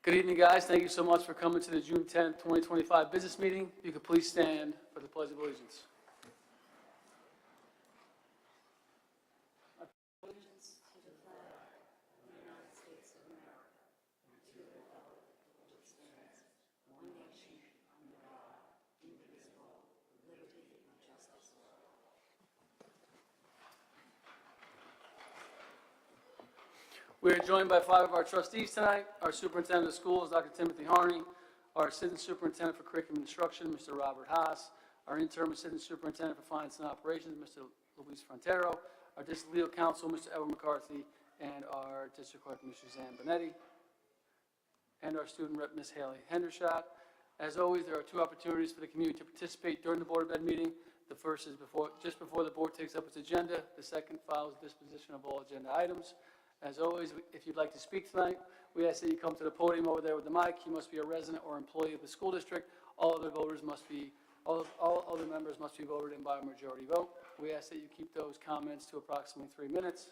Good evening, guys. Thank you so much for coming to the June 10th, 2025 business meeting. If you could please stand for the Pledge of Allegiance. Allegiance to the flag of the United States of America and to the republic for which it stands, one nation, under God, indivisible, with liberty and justice for all. We are joined by 5 of our trustees tonight. Our superintendent of schools, Dr. Timothy Harney. Our assistant superintendent for curriculum instruction, Mr. Robert Haas. Our interim assistant superintendent for finance and operations, Mr. Luis Frontero. Our district legal counsel, Mr. Edward McCarthy. And our district clerk, Ms. Suzanne Bonetti. And our student rep, Ms. Haley Hendershot. As always, there are 2 opportunities for the community to participate during the Board of Ed meeting. The first is just before the board takes up its agenda. The second follows disposition of all agenda items. As always, if you'd like to speak tonight, we ask that you come to the podium over there with the mic. You must be a resident or employee of the school district. All other members must be voted in by a majority vote. We ask that you keep those comments to approximately 3 minutes.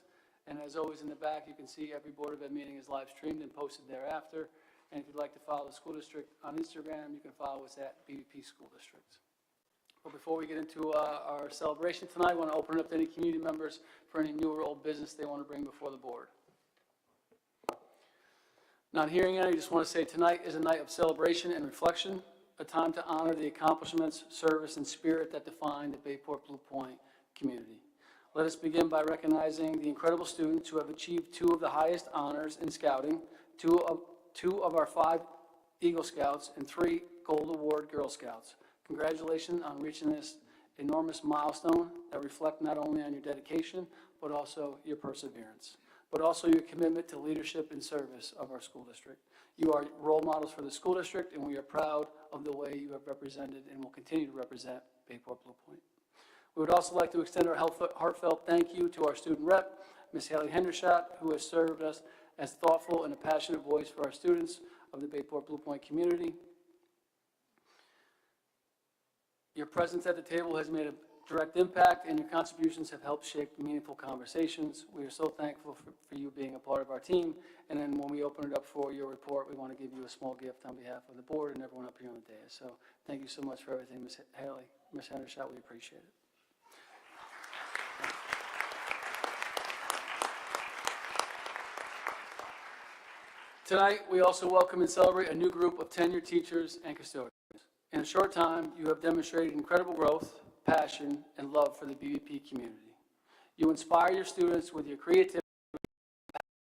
And as always, in the back, you can see every Board of Ed meeting is live streamed and posted thereafter. And if you'd like to follow the school district on Instagram, you can follow us at BBP School District. But before we get into our celebration tonight, I want to open it up to any community members for any new or old business they want to bring before the board. Not hearing any, I just want to say tonight is a night of celebration and reflection, a time to honor the accomplishments, service, and spirit that define the Bayport Blue Point community. Let us begin by recognizing the incredible students who have achieved 2 of the highest honors in scouting, 2 of our 5 Eagle Scouts, and 3 Gold Award Girl Scouts. Congratulations on reaching this enormous milestone that reflect not only on your dedication, but also your perseverance, but also your commitment to leadership and service of our school district. You are role models for the school district, and we are proud of the way you have represented and will continue to represent Bayport Blue Point. We would also like to extend our heartfelt thank you to our student rep, Ms. Haley Hendershot, who has served us as thoughtful and a passionate voice for our students of the Bayport Blue Point community. Your presence at the table has made a direct impact, and your contributions have helped shape meaningful conversations. We are so thankful for you being a part of our team. And then when we open it up for your report, we want to give you a small gift on behalf of the board and everyone up here on the dais. So thank you so much for everything, Ms. Haley. Ms. Hendershot, we appreciate it. Tonight, we also welcome and celebrate a new group of tenured teachers and custodians. In a short time, you have demonstrated incredible growth, passion, and love for the BBP community. You inspire your students with your creativity,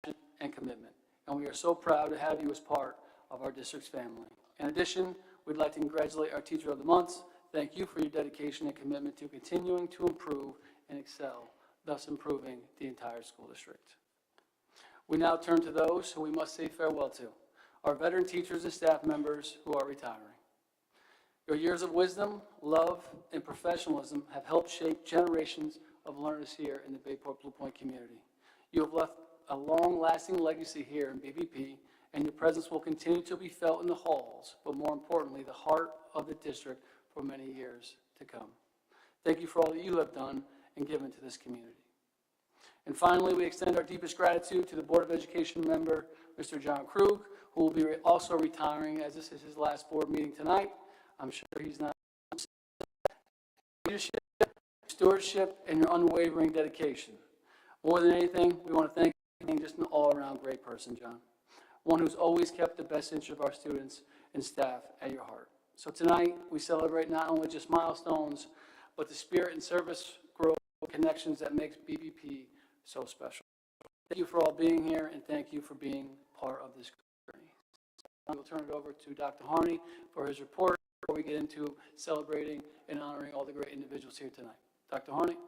passion, and commitment, and we are so proud to have you as part of our district's family. In addition, we'd like to congratulate our Teacher of the Month. Thank you for your dedication and commitment to continuing to improve and excel, thus improving the entire school district. We now turn to those who we must say farewell to, our veteran teachers and staff members who are retiring. Your years of wisdom, love, and professionalism have helped shape generations of learners here in the Bayport Blue Point community. You have left a long-lasting legacy here in BBP, and your presence will continue to be felt in the halls, but more importantly, the heart of the district for many years to come. Thank you for all that you have done and given to this community. And finally, we extend our deepest gratitude to the Board of Education member, Mr. John Krug, who will be also retiring as this is his last board meeting tonight. I'm sure he's not. Leadership, stewardship, and your unwavering dedication. More than anything, we want to thank you for being just an all-around great person, John. One who's always kept the best interest of our students and staff at your heart. So tonight, we celebrate not only just milestones, but the spirit and service growth connections that makes BBP so special. Thank you for all being here, and thank you for being part of this journey. We'll turn it over to Dr. Harney for his report before we get into celebrating and honoring all the great individuals here tonight. Dr. Harney.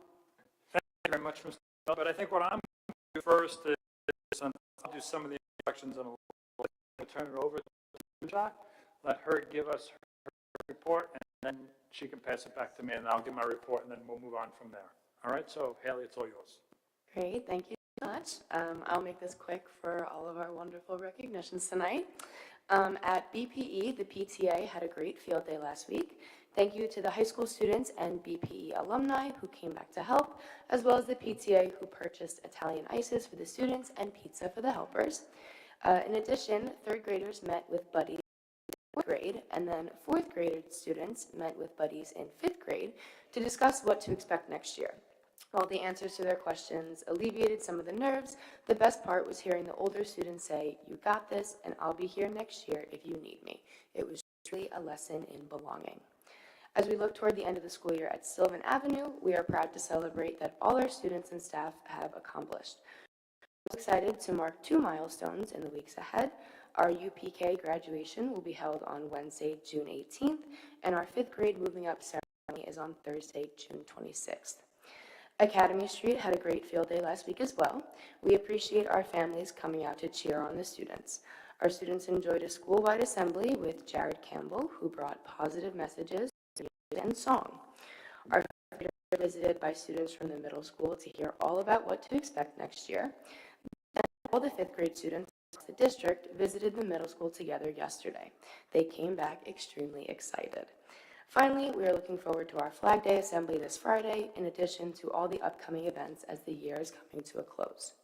Thank you very much, Mr. Bell. But I think what I'm going to do first is I'll do some of the introductions and I'll turn it over to Jack, let her give us her report, and then she can pass it back to me, and I'll give my report, and then we'll move on from there. All right, so Haley, it's all yours. Great, thank you so much. I'll make this quick for all of our wonderful recognitions tonight. At BPE, the PTA had a great field day last week. Thank you to the high school students and BPE alumni who came back to help, as well as the PTA who purchased Italian ices for the students and pizza for the helpers. In addition, third graders met with buddies in fourth grade, and then fourth grade students met with buddies in fifth grade to discuss what to expect next year. While the answers to their questions alleviated some of the nerves, the best part was hearing the older students say, "You got this, and I'll be here next year if you need me." It was truly a lesson in belonging. As we look toward the end of the school year at Sylvan Avenue, we are proud to celebrate that all our students and staff have accomplished. We're excited to mark 2 milestones in the weeks ahead. Our UPK graduation will be held on Wednesday, June 18th, and our 5th grade moving up ceremony is on Thursday, June 26th. Academy Street had a great field day last week as well. We appreciate our families coming out to cheer on the students. Our students enjoyed a school-wide assembly with Jared Campbell, who brought positive messages and song. Our graders were visited by students from the middle school to hear all about what to expect next year. And all the 5th grade students across the district visited the middle school together yesterday. They came back extremely excited. Finally, we are looking forward to our Flag Day Assembly this Friday, in addition to all the upcoming events as the year is coming to a close.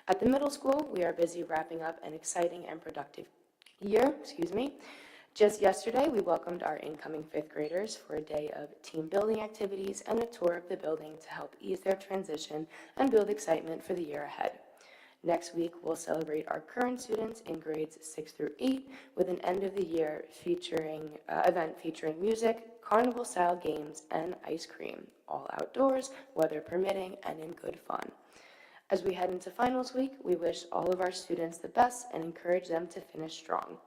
At the middle school, we are busy wrapping up an exciting and productive year. Just yesterday, we welcomed our incoming 5th graders for a day of team building activities and a tour of the building to help ease their transition and build excitement for the year ahead. Next week, we'll celebrate our current students in grades 6 through 8 with an end-of-the-year event featuring music, carnival-style games, and ice cream, all outdoors, weather permitting, and in good fun. As we head into finals week, we wish all of our students the best and encourage them to finish strong.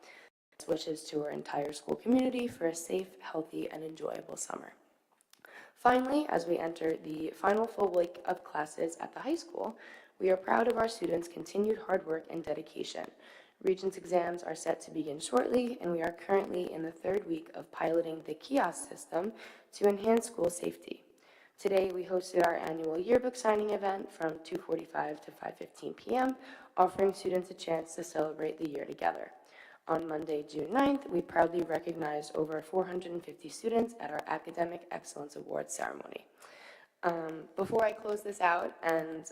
Best wishes to our entire school community for a safe, healthy, and enjoyable summer. Finally, as we enter the final full week of classes at the high school, we are proud of our students' continued hard work and dedication. Regents exams are set to begin shortly, and we are currently in the 3rd week of piloting the kiosk system to enhance school safety. Today, we hosted our annual yearbook signing event from 2:45 to 5:15 p.m., offering students a chance to celebrate the year together. On Monday, June 9th, we proudly recognized over 450 students at our Academic Excellence Awards ceremony. Before I close this out, and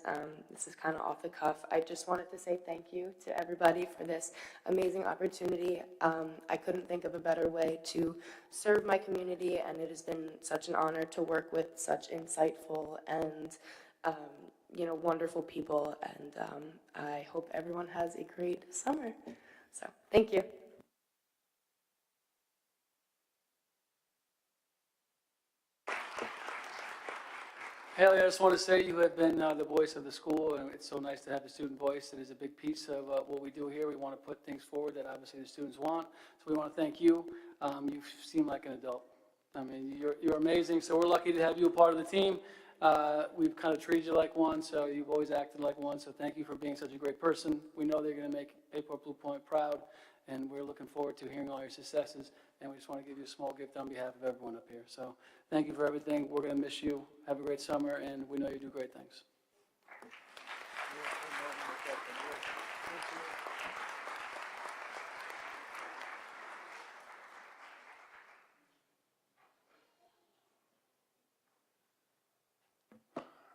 this is kind of off the cuff, I just wanted to say thank you to everybody for this amazing opportunity. I couldn't think of a better way to serve my community, and it has been such an honor to work with such insightful and wonderful people, and I hope everyone has a great summer. So, thank you. Haley, I just want to say you have been the voice of the school, and it's so nice to have the student voice. It is a big piece of what we do here. We want to put things forward that obviously the students want, so we want to thank you. You seem like an adult. I mean, you're amazing, so we're lucky to have you a part of the team. We've kind of treated you like one, so you've always acted like one, so thank you for being such a great person. We know they're going to make Bayport Blue Point proud, and we're looking forward to hearing all your successes, and we just want to give you a small gift on behalf of everyone up here. So thank you for everything. We're going to miss you. Have a great summer, and we know you do great things.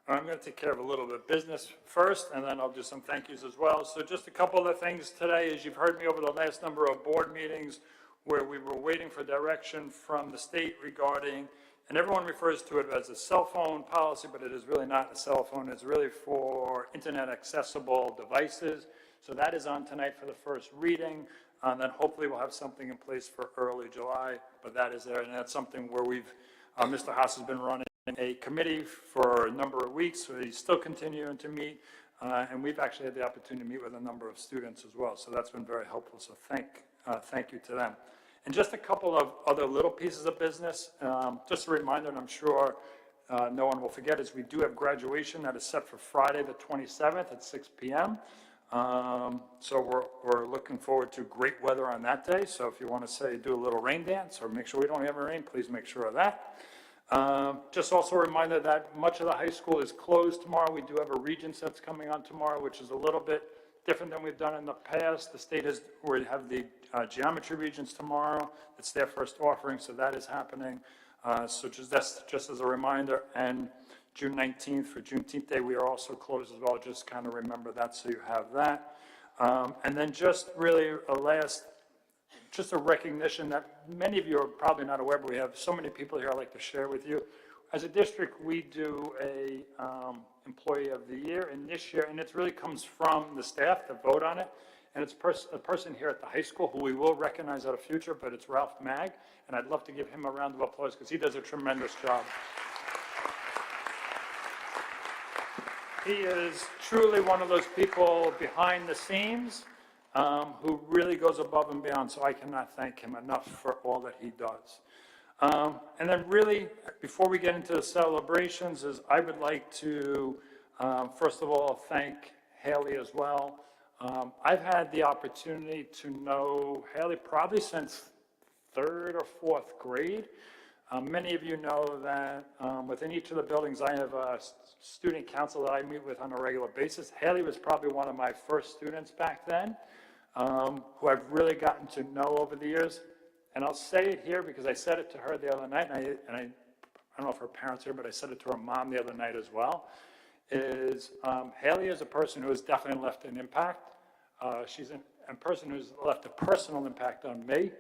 I'm going to take care of a little bit of business first, and then I'll do some thank yous as well. So just a couple of things today, as you've heard me over the last number of board meetings where we were waiting for direction from the state regarding, and everyone refers to it as a cell phone policy, but it is really not a cell phone. It's really for internet accessible devices. So that is on tonight for the first reading. And then hopefully we'll have something in place for early July, but that is there. And that's something where Mr. Haas has been running a committee for a number of weeks, so he's still continuing to meet, and we've actually had the opportunity to meet with a number of students as well, so that's been very helpful, so thank you to them. And just a couple of other little pieces of business, just a reminder, and I'm sure no one will forget, is we do have graduation that is set for Friday the 27th at 6 p.m., so we're looking forward to great weather on that day, so if you want to say do a little rain dance or make sure we don't have any rain, please make sure of that. Just also a reminder that much of the high school is closed tomorrow. We do have a Regents that's coming on tomorrow, which is a little bit different than we've done in the past. The state we have the geometry Regents tomorrow. It's their first offering, so that is happening. So that's just as a reminder. And June 19th for Juneteenth Day, we are also closed as well. Just kind of remember that so you have that. And then just really just a recognition that many of you are probably not aware, but we have so many people here I'd like to share with you. As a district, we do a Employee of the Year, and this year, and it really comes from the staff that vote on it, and it's a person here at the high school who we will recognize at a future, but it's Ralph Mag, and I'd love to give him a round of applause because he does a tremendous job. He is truly one of those people behind the scenes who really goes above and beyond, so I cannot thank him enough for all that he does. And then really, before we get into the celebrations, I would like to, first of all, thank Haley as well. I've had the opportunity to know Haley probably since 3rd or 4th grade. Many of you know that within each of the buildings, I have a student council that I meet with on a regular basis. Haley was probably one of my first students back then, who I've really gotten to know over the years. And I'll say it here because I said it to her the other night, and I don't know if her parents are here, but I said it to her mom the other night as well, is Haley is a person who has definitely left an impact. She's a person who's left a personal impact on me,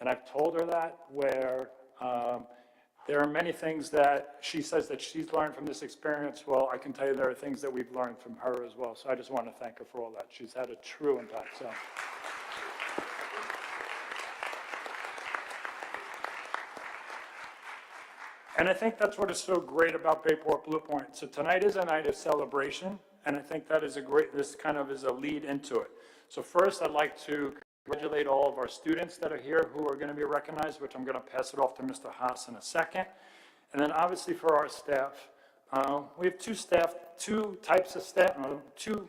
and I've told her that, where there are many things that she says that she's learned from this experience. Well, I can tell you there are things that we've learned from her as well, so I just want to thank her for all that. She's had a true impact, so. And I think that's what is so great about Bayport Blue Point. So tonight is a night of celebration, and I think that is this kind of is a lead into it. So first, I'd like to congratulate all of our students that are here who are going to be recognized, which I'm going to pass it off to Mr. Haas in a second. And then obviously for our staff, we have two types of staff, two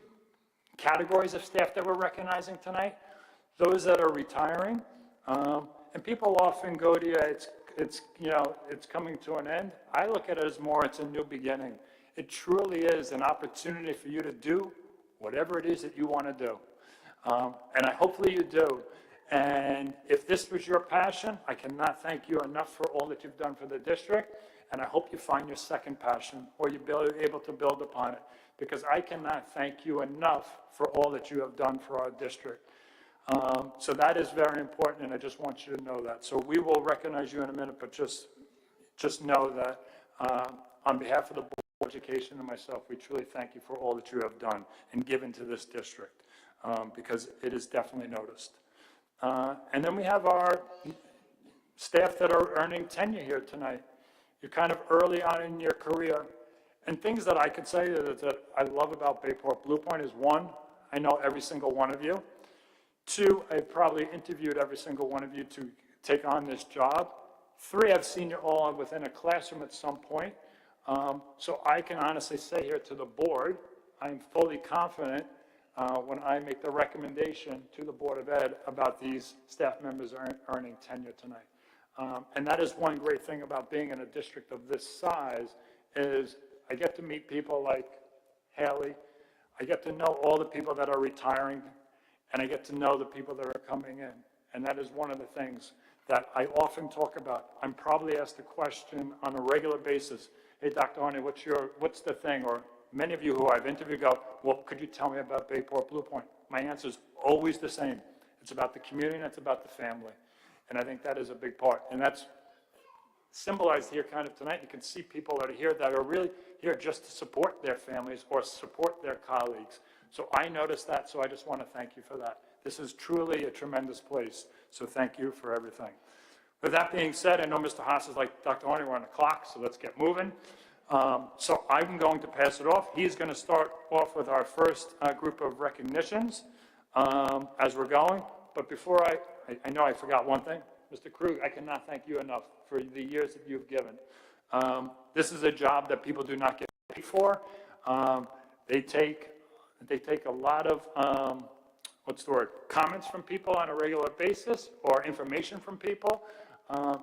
categories of staff that we're recognizing tonight. Those that are retiring, and people often go to you, it's coming to an end. I look at it as more, it's a new beginning. It truly is an opportunity for you to do whatever it is that you want to do. And hopefully you do. And if this was your passion, I cannot thank you enough for all that you've done for the district. And I hope you find your second passion, or you're able to build upon it, because I cannot thank you enough for all that you have done for our district. So that is very important, and I just want you to know that. So we will recognize you in a minute, but just know that on behalf of the Board of Education and myself, we truly thank you for all that you have done and given to this district, because it is definitely noticed. And then we have our staff that are earning tenure here tonight. You're kind of early on in your career, and things that I could say that I love about Bayport Blue Point is, one, I know every single one of you. Two, I've probably interviewed every single one of you to take on this job. Three, I've seen you all within a classroom at some point. So I can honestly say here to the board, I'm fully confident when I make the recommendation to the Board of Ed about these staff members earning tenure tonight. And that is one great thing about being in a district of this size, is I get to meet people like Haley. I get to know all the people that are retiring, and I get to know the people that are coming in. And that is one of the things that I often talk about. I'm probably asked a question on a regular basis, hey, Dr. Arney, what's the thing? Or many of you who I've interviewed go, well, could you tell me about Bayport Blue Point? My answer is always the same. It's about the community, and it's about the family. And I think that is a big part. And that's symbolized here kind of tonight. You can see people that are here that are really here just to support their families or support their colleagues. So I noticed that, so I just want to thank you for that. This is truly a tremendous place, so thank you for everything. With that being said, I know Mr. Haas is like, Dr. Arney, we're on the clock, so let's get moving. So I'm going to pass it off. He's going to start off with our first group of recognitions as we're going. But before I know I forgot one thing. Mr. Krug, I cannot thank you enough for the years that you've given. This is a job that people do not get paid for. They take a lot of, comments from people on a regular basis, or information from people,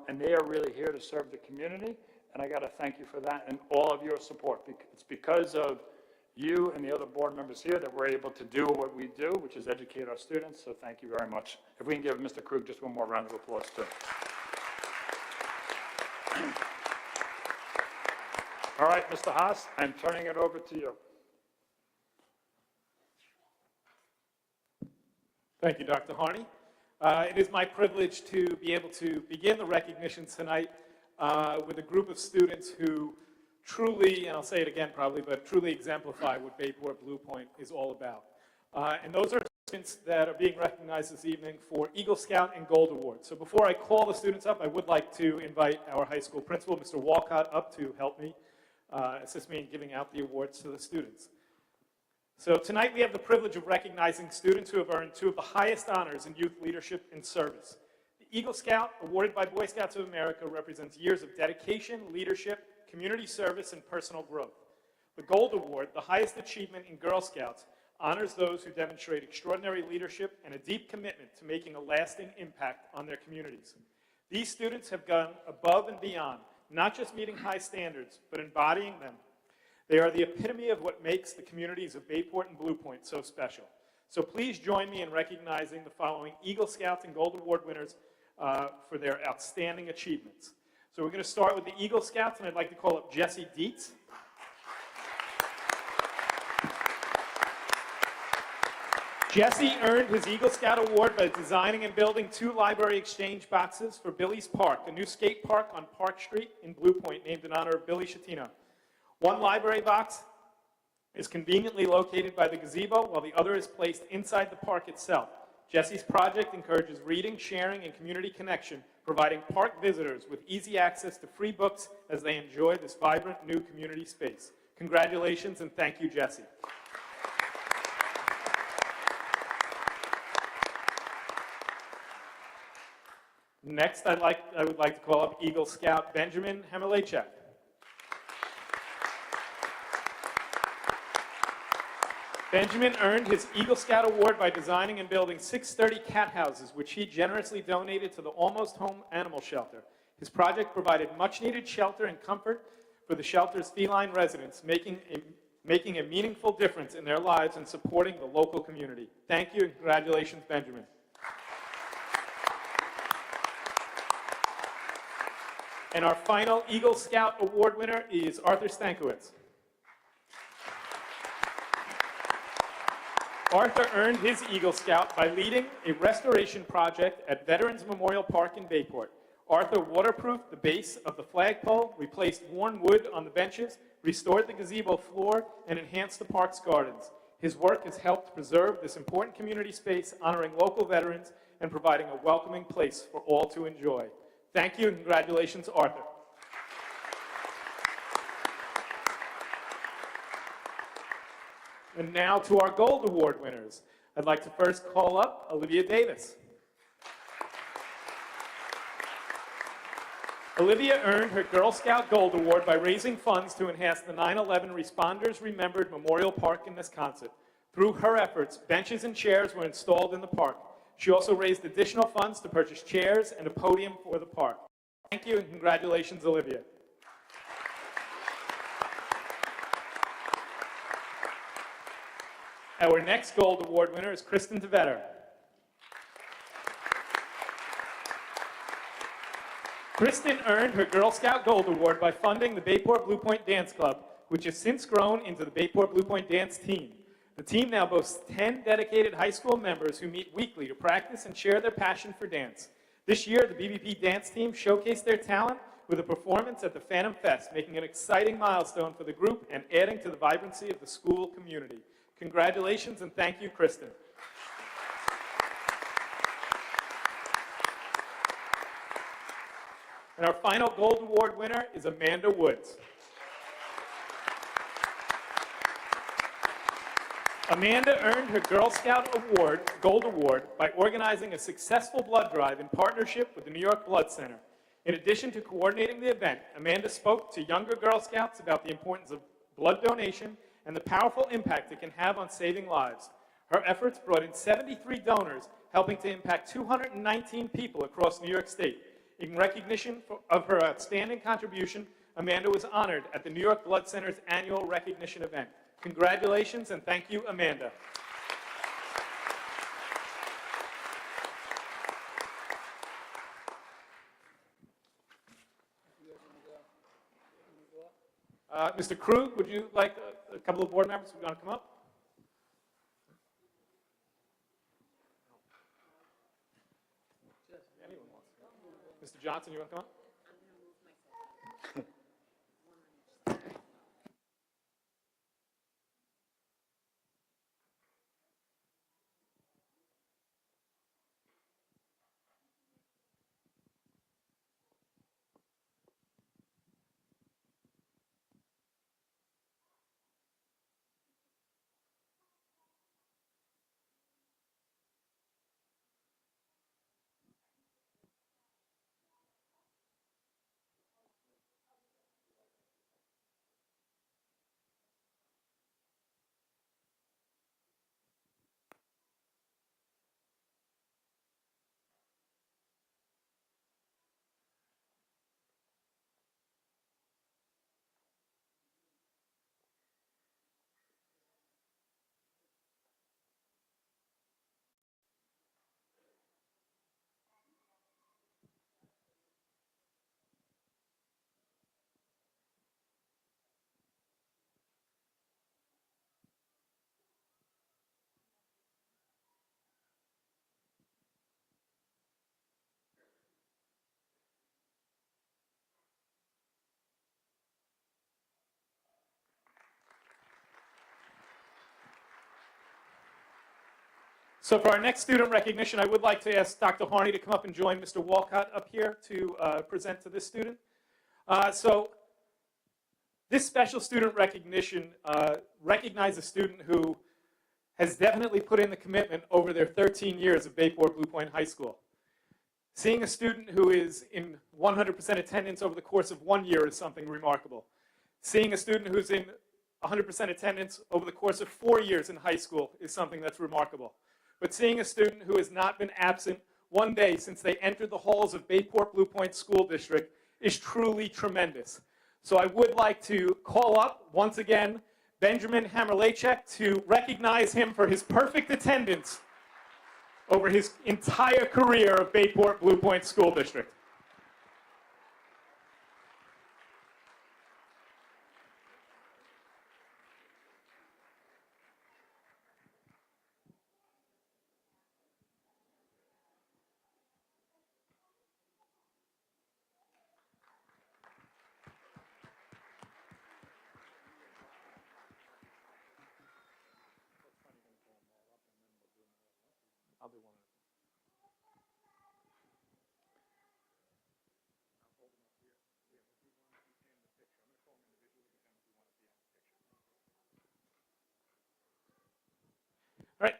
and they are really here to serve the community, and I got to thank you for that and all of your support. It's because of you and the other board members here that we're able to do what we do, which is educate our students, so thank you very much. If we can give Mr. Krug just one more round of applause, too. All right, Mr. Haas, I'm turning it over to you. Thank you, Dr. Harney. It is my privilege to be able to begin the recognition tonight with a group of students who truly, and I'll say it again probably, but truly exemplify what Bayport Blue Point is all about. And those are students that are being recognized this evening for Eagle Scout and Gold Award. So before I call the students up, I would like to invite our high school principal, Mr. Walcott, up to help me, assist me in giving out the awards to the students. So tonight we have the privilege of recognizing students who have earned two of the highest honors in youth leadership and service. The Eagle Scout, awarded by Boy Scouts of America, represents years of dedication, leadership, community service, and personal growth. The Gold Award, the highest achievement in Girl Scouts, honors those who demonstrate extraordinary leadership and a deep commitment to making a lasting impact on their communities. These students have gone above and beyond, not just meeting high standards, but embodying them. They are the epitome of what makes the communities of Bayport and Blue Point so special. So please join me in recognizing the following Eagle Scouts and Gold Award winners for their outstanding achievements. So we're going to start with the Eagle Scouts, and I'd like to call up Jesse Dietz. Jesse earned his Eagle Scout Award by designing and building 2 library exchange boxes for Billy's Park, a new skate park on Park Street in Blue Point named in honor of Billy Schettino. One library box is conveniently located by the gazebo, while the other is placed inside the park itself. Jesse's project encourages reading, sharing, and community connection, providing park visitors with easy access to free books as they enjoy this vibrant new community space. Congratulations and thank you, Jesse. Next, I would like to call up Eagle Scout Benjamin Hemelechek. Benjamin earned his Eagle Scout Award by designing and building 6 sturdy cat houses, which he generously donated to the Almost Home Animal Shelter. His project provided much-needed shelter and comfort for the shelter's feline residents, making a meaningful difference in their lives and supporting the local community. Thank you and congratulations, Benjamin. And our final Eagle Scout Award winner is Arthur Stankiewicz. Arthur earned his Eagle Scout by leading a restoration project at Veterans Memorial Park in Bayport. Arthur waterproofed the base of the flagpole, replaced worn wood on the benches, restored the gazebo floor, and enhanced the park's gardens. His work has helped preserve this important community space, honoring local veterans and providing a welcoming place for all to enjoy. Thank you and congratulations, Arthur. And now to our Gold Award winners. I'd like to first call up Olivia Davis. Olivia earned her Girl Scout Gold Award by raising funds to enhance the 9/11 Responders Remembered Memorial Park in Wisconsin. Through her efforts, benches and chairs were installed in the park. She also raised additional funds to purchase chairs and a podium for the park. Thank you and congratulations, Olivia. Our next Gold Award winner is Kristen DeVetter. Kristen earned her Girl Scout Gold Award by funding the Bayport Blue Point Dance Club, which has since grown into the Bayport Blue Point Dance Team. The team now boasts 10 dedicated high school members who meet weekly to practice and share their passion for dance. This year, the BBP Dance Team showcased their talent with a performance at the Phantom Fest, making an exciting milestone for the group and adding to the vibrancy of the school community. Congratulations and thank you, Kristen. And our final Gold Award winner is Amanda Woods. Amanda earned her Girl Scout Award, Gold Award by organizing a successful blood drive in partnership with the New York Blood Center. In addition to coordinating the event, Amanda spoke to younger Girl Scouts about the importance of blood donation and the powerful impact it can have on saving lives. Her efforts brought in 73 donors, helping to impact 219 people across New York State. In recognition of her outstanding contribution, Amanda was honored at the New York Blood Center's annual recognition event. Congratulations and thank you, Amanda. Mr. Krug, would you like a couple of board members who want to come up? Johnson, you want to come up? So for our next student recognition, I would like to ask Dr. Harney to come up and join Mr. Walcott up here to present to this student. So this special student recognition recognizes a student who has definitely put in the commitment over their 13 years of Bayport Blue Point High School. Seeing a student who is in 100% attendance over the course of 1 year is something remarkable. Seeing a student who's in 100% attendance over the course of 4 years in high school is something that's remarkable. But seeing a student who has not been absent one day since they entered the halls of Bayport Blue Point School District is truly tremendous. So I would like to call up, once again, Benjamin Hamerlachek to recognize him for his perfect attendance over his entire career of Bayport Blue Point School District. I'll do one. All right.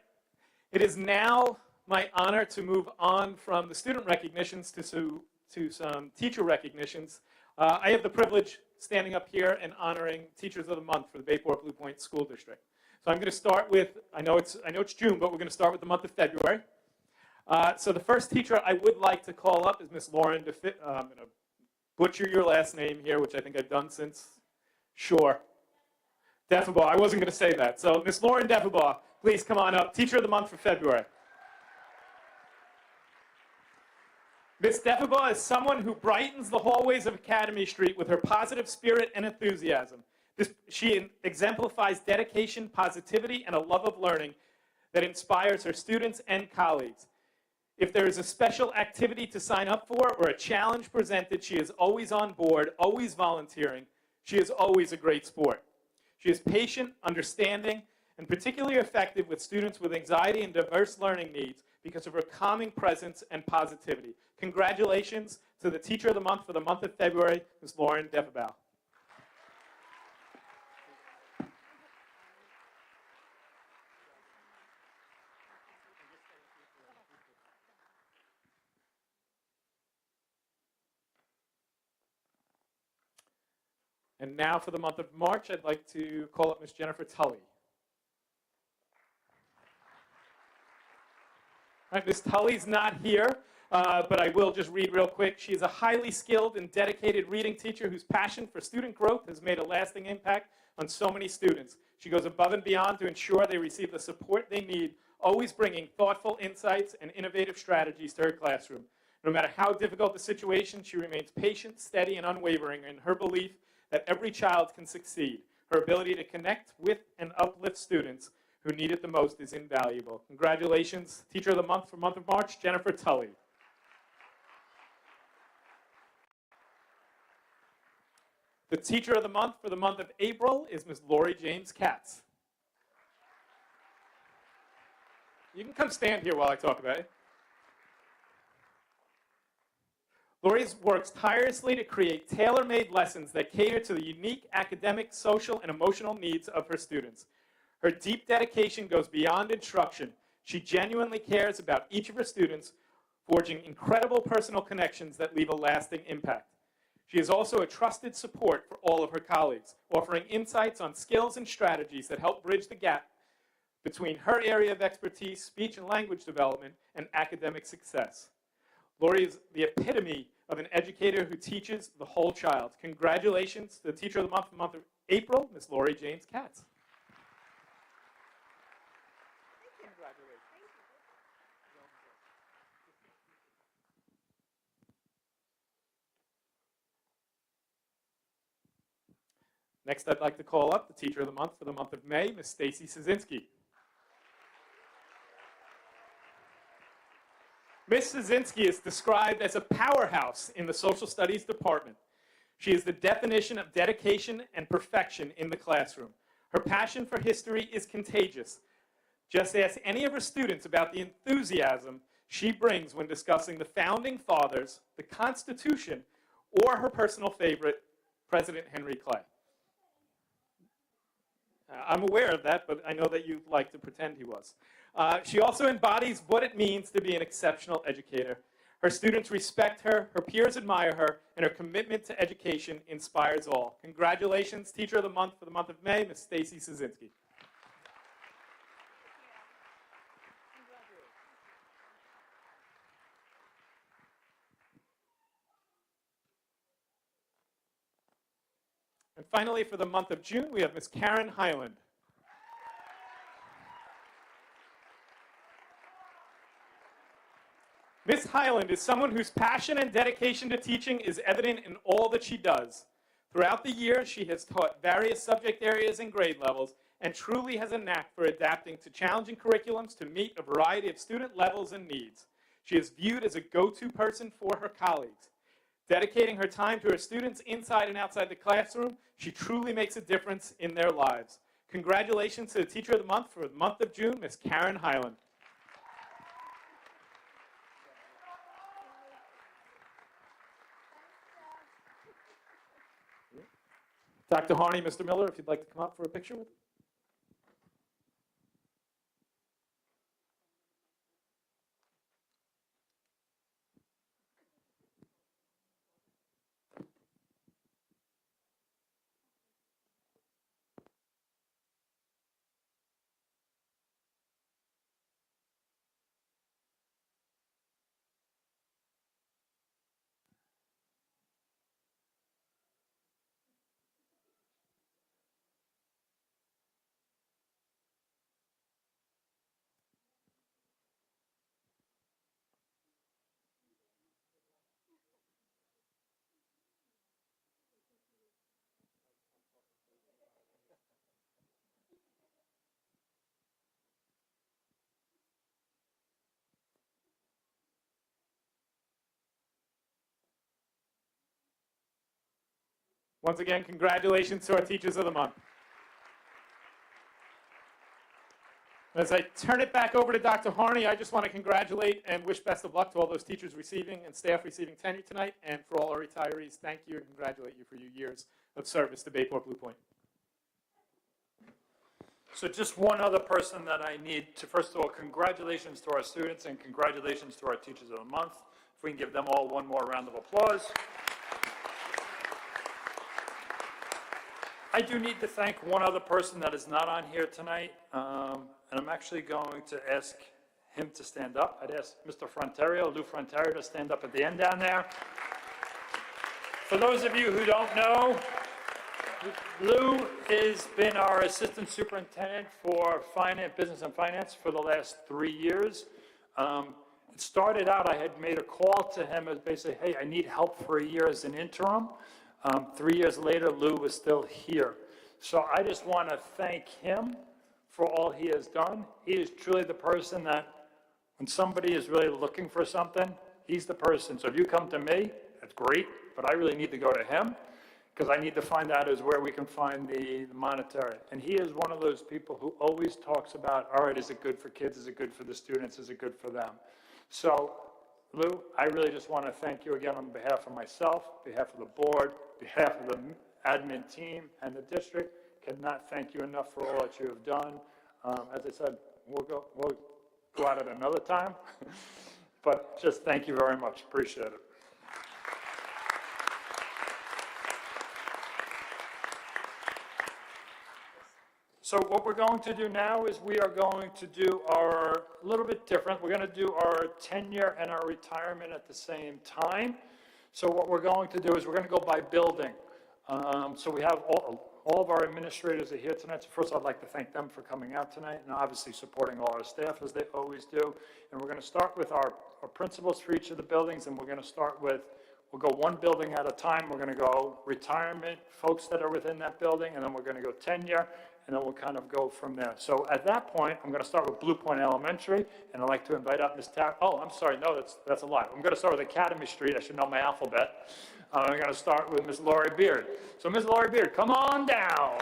It is now my honor to move on from the student recognitions to some teacher recognitions. I have the privilege standing up here and honoring Teachers of the Month for the Bayport Blue Point School District. So I'm going to start with, I know it's June, but we're going to start with the month of February. So the first teacher I would like to call up is Miss Lauren DeFit. I'm going to butcher your last name here, which I think I've done since, sure. Deffabaugh, I wasn't going to say that. So Miss Lauren Deffabaugh, please come on up. Teacher of the Month for February. Miss Deffabaugh is someone who brightens the hallways of Academy Street with her positive spirit and enthusiasm. She exemplifies dedication, positivity, and a love of learning that inspires her students and colleagues. If there is a special activity to sign up for or a challenge presented, she is always on board, always volunteering. She is always a great sport. She is patient, understanding, and particularly effective with students with anxiety and diverse learning needs because of her calming presence and positivity. Congratulations to the Teacher of the Month for the month of February, Ms. Lauren Deffabaugh. And now for the month of March, I'd like to call up Ms. Jennifer Tully. All right, Ms. Tully's not here, but I will just read real quick. She is a highly skilled and dedicated reading teacher whose passion for student growth has made a lasting impact on so many students. She goes above and beyond to ensure they receive the support they need, always bringing thoughtful insights and innovative strategies to her classroom. No matter how difficult the situation, she remains patient, steady, and unwavering in her belief that every child can succeed. Her ability to connect with and uplift students who need it the most is invaluable. Congratulations, Teacher of the Month for month of March, Jennifer Tully. The Teacher of the Month for the month of April is Ms. Lori James Katz. You can come stand here while I talk about it. Lori works tirelessly to create tailor-made lessons that cater to the unique academic, social, and emotional needs of her students. Her deep dedication goes beyond instruction. She genuinely cares about each of her students, forging incredible personal connections that leave a lasting impact. She is also a trusted support for all of her colleagues, offering insights on skills and strategies that help bridge the gap between her area of expertise, speech and language development, and academic success. Lori is the epitome of an educator who teaches the whole child. Congratulations to the Teacher of the month of April, Ms. Lori James Katz. Next, I'd like to call up the Teacher of the Month for the month of May, Ms. Stacy Szynski. Ms. Szynski is described as a powerhouse in the social studies department. She is the definition of dedication and perfection in the classroom. Her passion for history is contagious. Just ask any of her students about the enthusiasm she brings when discussing the founding fathers, the Constitution, or her personal favorite, President Henry Clay. I'm aware of that, but I know that you like to pretend he was. She also embodies what it means to be an exceptional educator. Her students respect her, her peers admire her, and her commitment to education inspires all. Congratulations, Teacher of the Month for the month of May, Ms. Stacy Szynski. And finally, for the month of June, we have Ms. Karen Hyland. Ms. Hyland is someone whose passion and dedication to teaching is evident in all that she does. Throughout the years, she has taught various subject areas and grade levels and truly has a knack for adapting to challenging curriculums to meet a variety of student levels and needs. She is viewed as a go-to person for her colleagues. Dedicating her time to her students inside and outside the classroom, she truly makes a difference in their lives. Congratulations to the Teacher of the Month for the month of June, Ms. Karen Hyland. Dr. Harney, Mr. Miller, if you'd like to come up for a picture with them. Once again, congratulations to our Teachers of the Month. As I turn it back over to Dr. Harney, I just want to congratulate and wish best of luck to all those teachers receiving and staff receiving tenure tonight, and for all our retirees, thank you and congratulate you for your years of service to Bayport Blue Point. So just one other person that I need to, first of all, congratulations to our students and congratulations to our Teachers of the Month. If we can give them all one more round of applause. I do need to thank one other person that is not on here tonight, and I'm actually going to ask him to stand up. I'd ask Mr. Frontario, Lou Frontario, to stand up at the end down there. For those of you who don't know, Lou has been our assistant superintendent for finance, business and finance for the last 3 years. It started out, I had made a call to him as basically, hey, I need help for a year as an interim. 3 years later, Lou was still here. So I just want to thank him for all he has done. He is truly the person that when somebody is really looking for something, he's the person. So if you come to me, that's great, but I really need to go to him because I need to find out is where we can find the monetary. And he is one of those people who always talks about, all right, is it good for kids? Is it good for the students? Is it good for them? So, Lou, I really just want to thank you again on behalf of myself, behalf of the board, behalf of the admin team and the district. Cannot thank you enough for all that you have done. As I said, we'll go at it another time, but just thank you very much. Appreciate it. So what we're going to do now is we are going to do a little bit different. We're going to do our tenure and our retirement at the same time. So what we're going to do is we're going to go by building. So we have all of our administrators are here tonight. So first I'd like to thank them for coming out tonight and obviously supporting all our staff as they always do. And we're going to start with our principals for each of the buildings, and we're going to start with, we'll go one building at a time. We're going to go retirement, folks that are within that building, and then we're going to go tenure, and then we'll kind of go from there. So at that point, I'm going to start with Blue Point Elementary, and I'd like to invite up Ms. I'm sorry, no, that's a lie. I'm going to start with Academy Street. I should know my alphabet. I'm going to start with Ms. Laurie Beard. So Ms. Laurie Beard, come on down.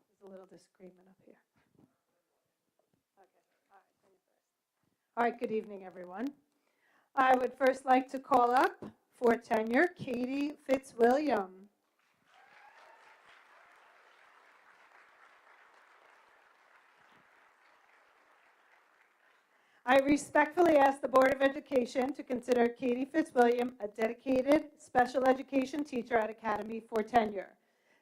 There's a little disagreement up here. Okay, all right, then you first. All right, good evening, everyone. I would first like to call up for tenure Katie Fitzwilliam. I respectfully ask the Board of Education to consider Katie Fitzwilliam a dedicated special education teacher at Academy for tenure.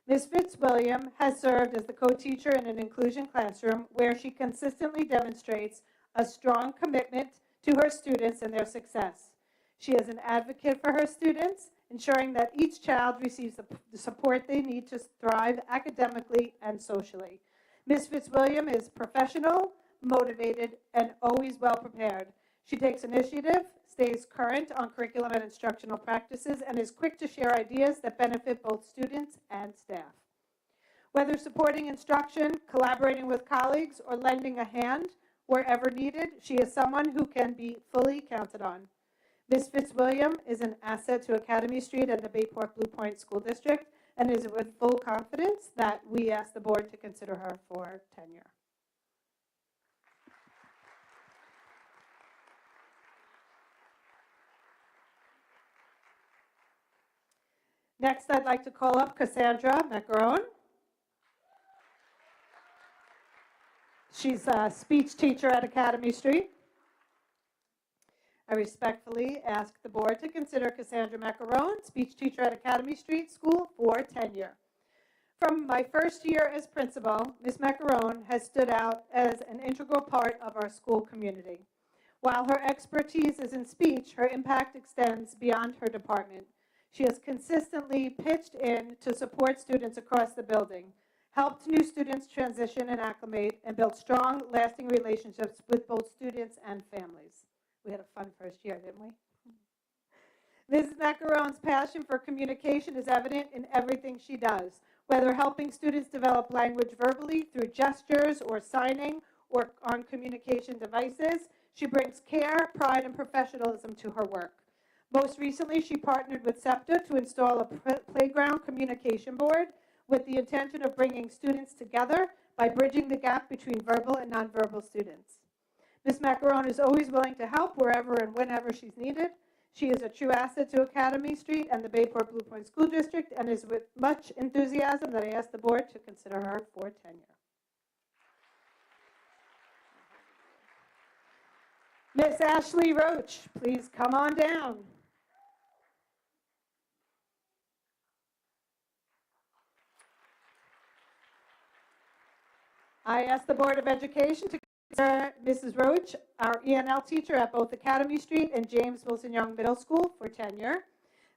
Ms. Fitzwilliam has served as the co-teacher in an inclusion classroom where she consistently demonstrates a strong commitment to her students and their success. She is an advocate for her students, ensuring that each child receives the support they need to thrive academically and socially. Ms. Fitzwilliam is professional, motivated, and always well prepared. She takes initiative, stays current on curriculum and instructional practices, and is quick to share ideas that benefit both students and staff. Whether supporting instruction, collaborating with colleagues, or lending a hand wherever needed, she is someone who can be fully counted on. Ms. Fitzwilliam is an asset to Academy Street and the Bayport Blue Point School District, and is with full confidence that we ask the board to consider her for tenure. Next, I'd like to call up Cassandra Macaron. She's a speech teacher at Academy Street. I respectfully ask the board to consider Cassandra Macaron, speech teacher at Academy Street School, for tenure. From my first year as principal, Ms. Macaron has stood out as an integral part of our school community. While her expertise is in speech, her impact extends beyond her department. She has consistently pitched in to support students across the building, helped new students transition and acclimate, and built strong, lasting relationships with both students and families. We had a fun first year, didn't we? Ms. Macaron's passion for communication is evident in everything she does, whether helping students develop language verbally through gestures or signing or on communication devices. She brings care, pride, and professionalism to her work. Most recently, she partnered with SEPTA to install a playground communication board with the intention of bringing students together by bridging the gap between verbal and nonverbal students. Ms. Macaron is always willing to help wherever and whenever she's needed. She is a true asset to Academy Street and the Bayport Blue Point School District, and is with much enthusiasm that I ask the board to consider her for tenure. Ms. Ashley Roach, please come on down. I ask the Board of Education to consider Mrs. Roach, our ENL teacher at both Academy Street and James Wilson Young Middle School, for tenure.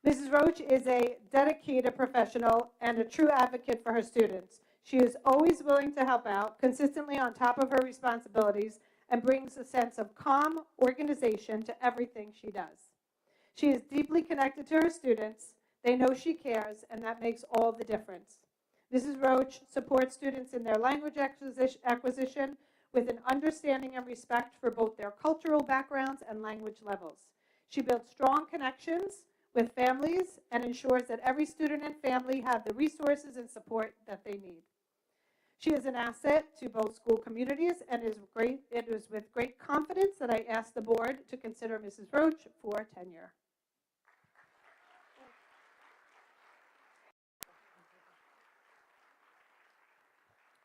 Mrs. Roach is a dedicated professional and a true advocate for her students. She is always willing to help out, consistently on top of her responsibilities, and brings a sense of calm organization to everything she does. She is deeply connected to her students. They know she cares, and that makes all the difference. Mrs. Roach supports students in their language acquisition with an understanding and respect for both their cultural backgrounds and language levels. She builds strong connections with families and ensures that every student and family have the resources and support that they need. She is an asset to both school communities, and it is with great confidence that I ask the board to consider Mrs. Roach for tenure.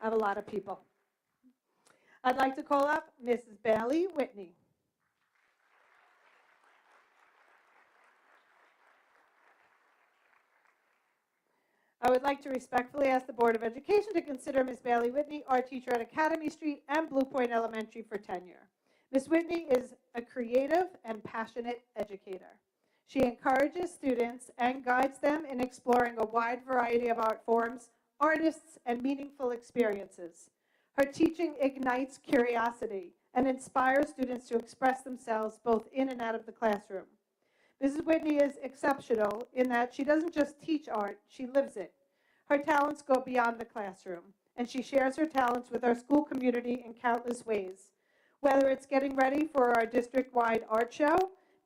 I have a lot of people. I'd like to call up Mrs. Bailey Whitney. I would like to respectfully ask the Board of Education to consider Ms. Bailey Whitney, art teacher at Academy Street and Blue Point Elementary, for tenure. Ms. Whitney is a creative and passionate educator. She encourages students and guides them in exploring a wide variety of art forms, artists, and meaningful experiences. Her teaching ignites curiosity and inspires students to express themselves both in and out of the classroom. Mrs. Whitney is exceptional in that she doesn't just teach art, she lives it. Her talents go beyond the classroom, and she shares her talents with our school community in countless ways. Whether it's getting ready for our district-wide art show,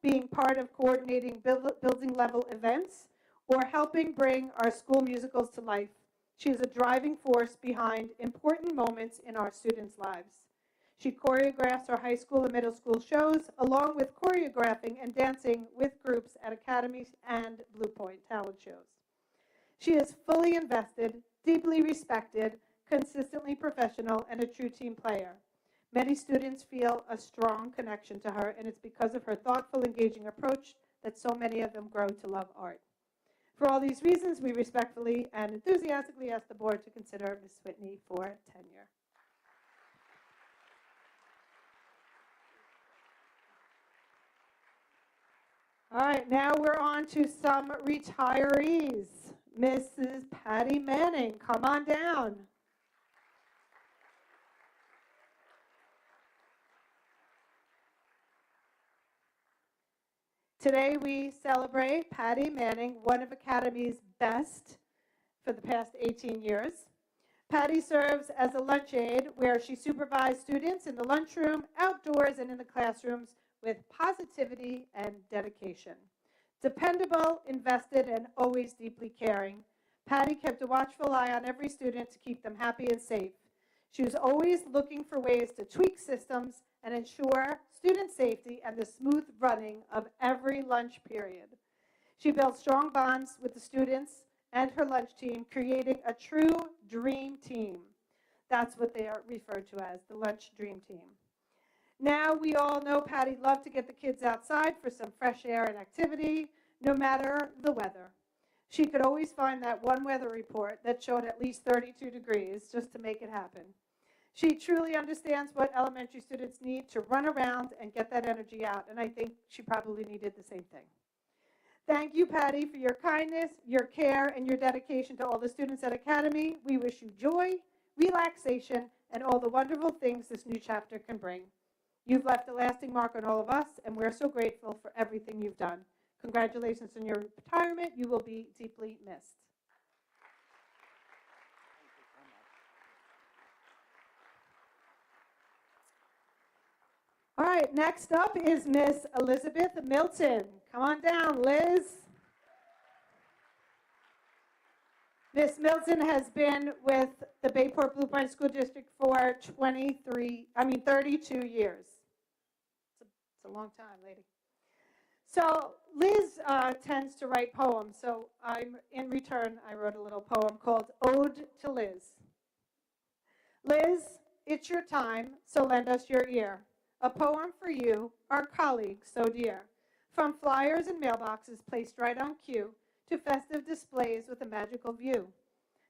being part of coordinating building-level events, or helping bring our school musicals to life, she is a driving force behind important moments in our students' lives. She choreographs our high school and middle school shows, along with choreographing and dancing with groups at academies and Blue Point talent shows. She is fully invested, deeply respected, consistently professional, and a true team player. Many students feel a strong connection to her, and it's because of her thoughtful, engaging approach that so many of them grow to love art. For all these reasons, we respectfully and enthusiastically ask the board to consider Ms. Whitney for tenure. All right, now we're on to some retirees. Mrs. Patty Manning, come on down. Today we celebrate Patty Manning, one of Academy's best for the past 18 years. Patty serves as a lunch aide where she supervised students in the lunchroom, outdoors, and in the classrooms with positivity and dedication. Dependable, invested, and always deeply caring, Patty kept a watchful eye on every student to keep them happy and safe. She was always looking for ways to tweak systems and ensure student safety and the smooth running of every lunch period. She built strong bonds with the students and her lunch team, creating a true dream team. That's what they are referred to as, the lunch dream team. Now we all know Patty loved to get the kids outside for some fresh air and activity, no matter the weather. She could always find that one weather report that showed at least 32 degrees just to make it happen. She truly understands what elementary students need to run around and get that energy out, and I think she probably needed the same thing. Thank you, Patty, for your kindness, your care, and your dedication to all the students at Academy. We wish you joy, relaxation, and all the wonderful things this new chapter can bring. You've left a lasting mark on all of us, and we're so grateful for everything you've done. Congratulations on your retirement. You will be deeply missed. All right, next up is Miss Elizabeth Milton. Come on down, Liz. Miss Milton has been with the Bayport Blue Point School District for 32 years. It's a long time, lady. So Liz tends to write poems, so in return, I wrote a little poem called Ode to Liz. Liz, it's your time, so lend us your ear. A poem for you, our colleague so dear. From flyers and mailboxes placed right on cue to festive displays with a magical view.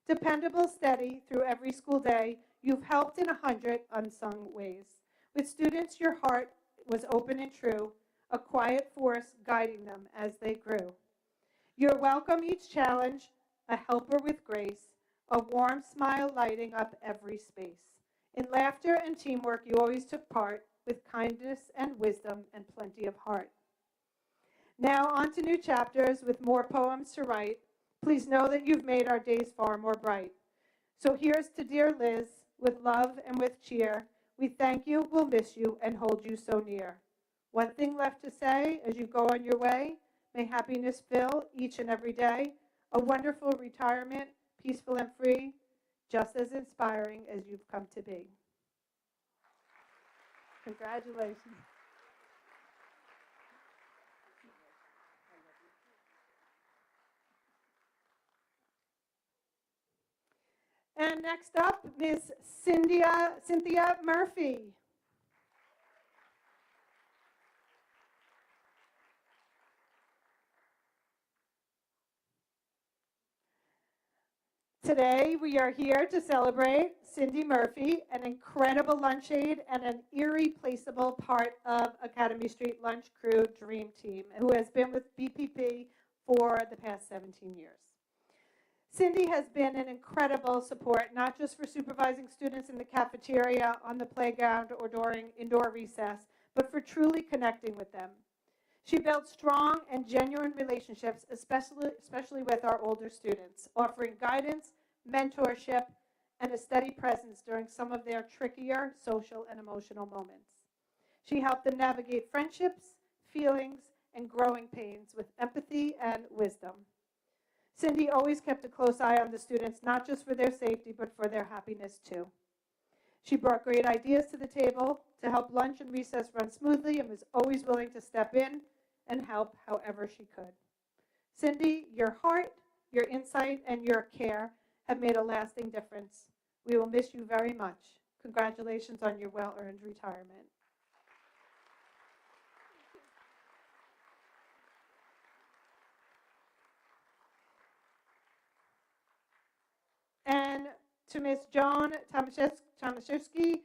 Dependable, steady through every school day, you've helped in 100 unsung ways. With students, your heart was open and true, a quiet force guiding them as they grew. You're welcome each challenge, a helper with grace, a warm smile lighting up every space. In laughter and teamwork, you always took part. with kindness and wisdom and plenty of heart. Now on to new chapters with more poems to write. Please know that you've made our days far more bright. So here's to dear Liz, with love and with cheer. We thank you, we'll miss you, and hold you so near. One thing left to say as you go on your way, may happiness fill each and every day. A wonderful retirement, peaceful and free, just as inspiring as you've come to be. Congratulations. And next up, Ms. Cynthia Murphy. Today, we are here to celebrate Cindy Murphy, an incredible lunch aide and an irreplaceable part of Academy Street Lunch Crew Dream Team, who has been with BPP for the past 17 years. Cindy has been an incredible support, not just for supervising students in the cafeteria, on the playground, or during indoor recess, but for truly connecting with them. She built strong and genuine relationships, especially with our older students, offering guidance, mentorship, and a steady presence during some of their trickier social and emotional moments. She helped them navigate friendships, feelings, and growing pains with empathy and wisdom. Cindy always kept a close eye on the students, not just for their safety, but for their happiness too. She brought great ideas to the table to help lunch and recess run smoothly and was always willing to step in and help however she could. Cindy, your heart, your insight, and your care have made a lasting difference. We will miss you very much. Congratulations on your well-earned retirement. And to Ms. Joan Tomaszewski,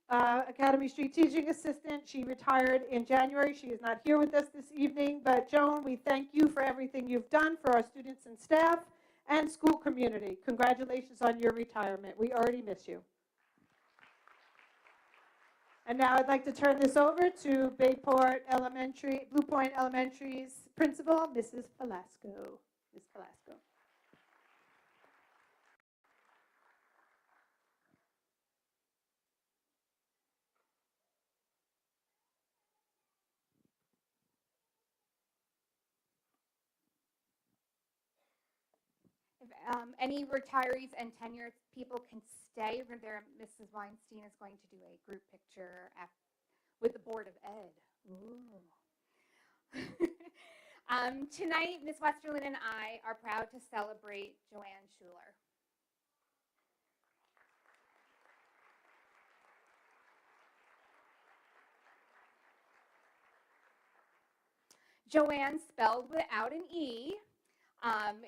Academy Street Teaching Assistant. She retired in January. She is not here with us this evening, but Joan, we thank you for everything you've done for our students and staff and school community. Congratulations on your retirement. We already miss you. And now I'd like to turn this over to Blue Point Elementary's principal, Mrs. Velasco. Ms. Velasco. If any retirees and tenured people can stay, Mrs. Weinstein is going to do a group picture with the Board of Ed. Tonight, Ms. Westerlin and I are proud to celebrate Joanne Schuler. Joanne, spelled without an E,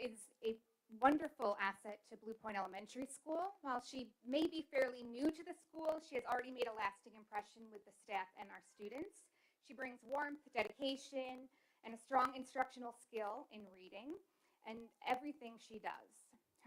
is a wonderful asset to Blue Point Elementary School. While she may be fairly new to the school, she has already made a lasting impression with the staff and our students. She brings warmth, dedication, and a strong instructional skill in reading and everything she does.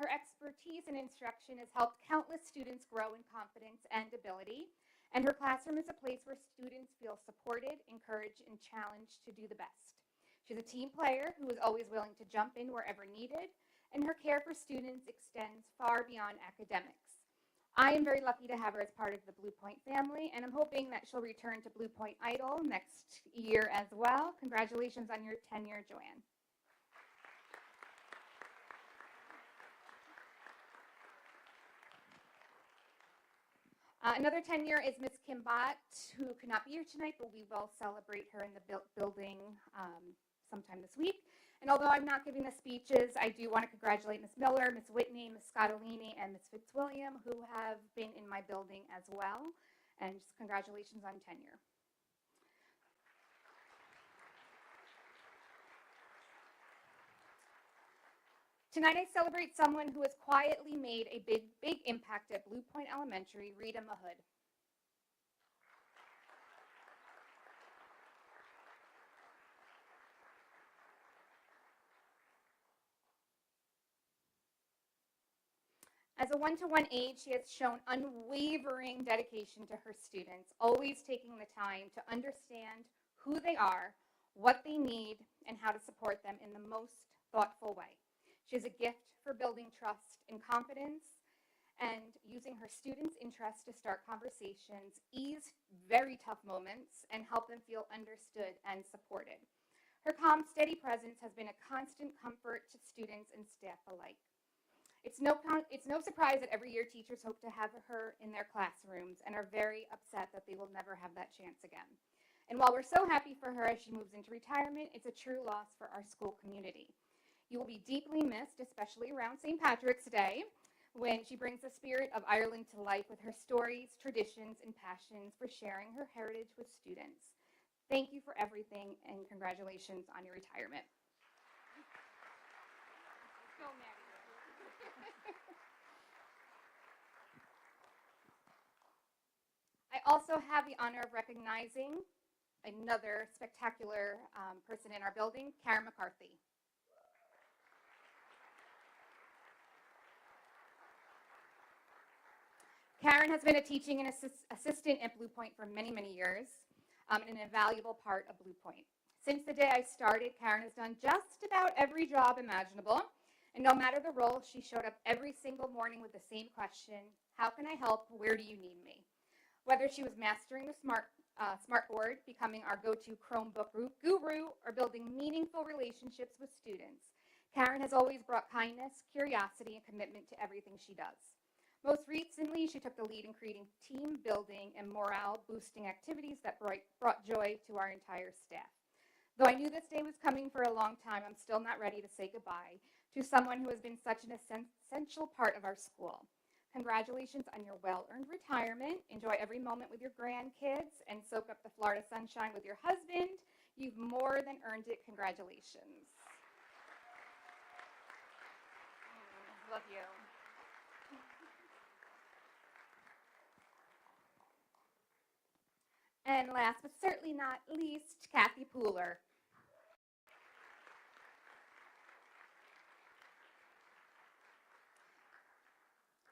Her expertise in instruction has helped countless students grow in confidence and ability, and her classroom is a place where students feel supported, encouraged, and challenged to do the best. She's a team player who is always willing to jump in wherever needed, and her care for students extends far beyond academics. I am very lucky to have her as part of the Blue Point family, and I'm hoping that she'll return to Blue Point Idol next year as well. Congratulations on your tenure, Joanne. Another tenure is Ms. Kim Bott, who could not be here tonight, but we will celebrate her in the building sometime this week. And although I'm not giving the speeches, I do want to congratulate Ms. Miller, Ms. Whitney, Ms. Scottolini, and Ms. Fitzwilliam, who have been in my building as well. And just congratulations on tenure. Tonight I celebrate someone who has quietly made a big impact at Blue Point Elementary, Rita Mahood. As a one-to-one aide, she has shown unwavering dedication to her students, always taking the time to understand who they are, what they need, and how to support them in the most thoughtful way. She has a gift for building trust and confidence, and using her students' interest to start conversations, ease very tough moments, and help them feel understood and supported. Her calm, steady presence has been a constant comfort to students and staff alike. It's no surprise that every year teachers hope to have her in their classrooms and are very upset that they will never have that chance again. And while we're so happy for her as she moves into retirement, it's a true loss for our school community. You will be deeply missed, especially around St. Patrick's Day, when she brings the spirit of Ireland to life with her stories, traditions, and passions for sharing her heritage with students. Thank you for everything, and congratulations on your retirement. Go, Maddie. I also have the honor of recognizing another spectacular person in our building, Karen McCarthy. Karen has been a teaching and assistant at Blue Point for many, many years, and an invaluable part of Blue Point. Since the day I started, Karen has done just about every job imaginable, and no matter the role, she showed up every single morning with the same question: how can I help? Where do you need me? Whether she was mastering the smartboard, becoming our go-to Chromebook guru, or building meaningful relationships with students, Karen has always brought kindness, curiosity, and commitment to everything she does. Most recently, she took the lead in creating team building and morale-boosting activities that brought joy to our entire staff. Though I knew this day was coming for a long time, I'm still not ready to say goodbye to someone who has been such an essential part of our school. Congratulations on your well-earned retirement. Enjoy every moment with your grandkids and soak up the Florida sunshine with your husband. You've more than earned it. Congratulations. Love you. And last but certainly not least, Kathy Pooler.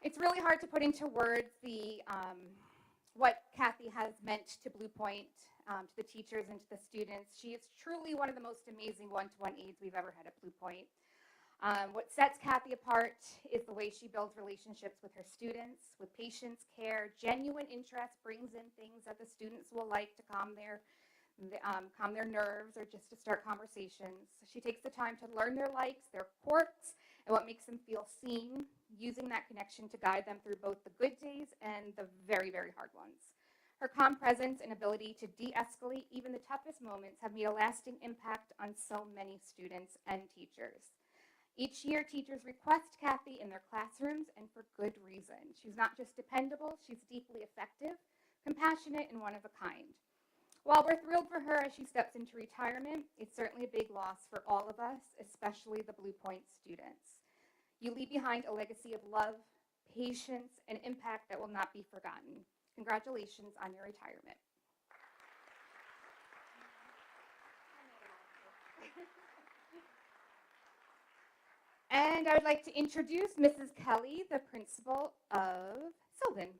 It's really hard to put into words what Kathy has meant to Blue Point, to the teachers and to the students. She is truly one of the most amazing one-to-one aides we've ever had at Blue Point. What sets Kathy apart is the way she builds relationships with her students, with patience, care, genuine interest, brings in things that the students will like to calm their nerves or just to start conversations. She takes the time to learn their likes, their quirks, and what makes them feel seen, using that connection to guide them through both the good days and the very, very hard ones. Her calm presence and ability to de-escalate even the toughest moments have made a lasting impact on so many students and teachers. Each year, teachers request Kathy in their classrooms, and for good reason. She's not just dependable, she's deeply effective, compassionate, and one of a kind. While we're thrilled for her as she steps into retirement, it's certainly a big loss for all of us, especially the Blue Point students. You leave behind a legacy of love, patience, and impact that will not be forgotten. Congratulations on your retirement. And I would like to introduce Mrs. Kelly, the principal of Sylvan.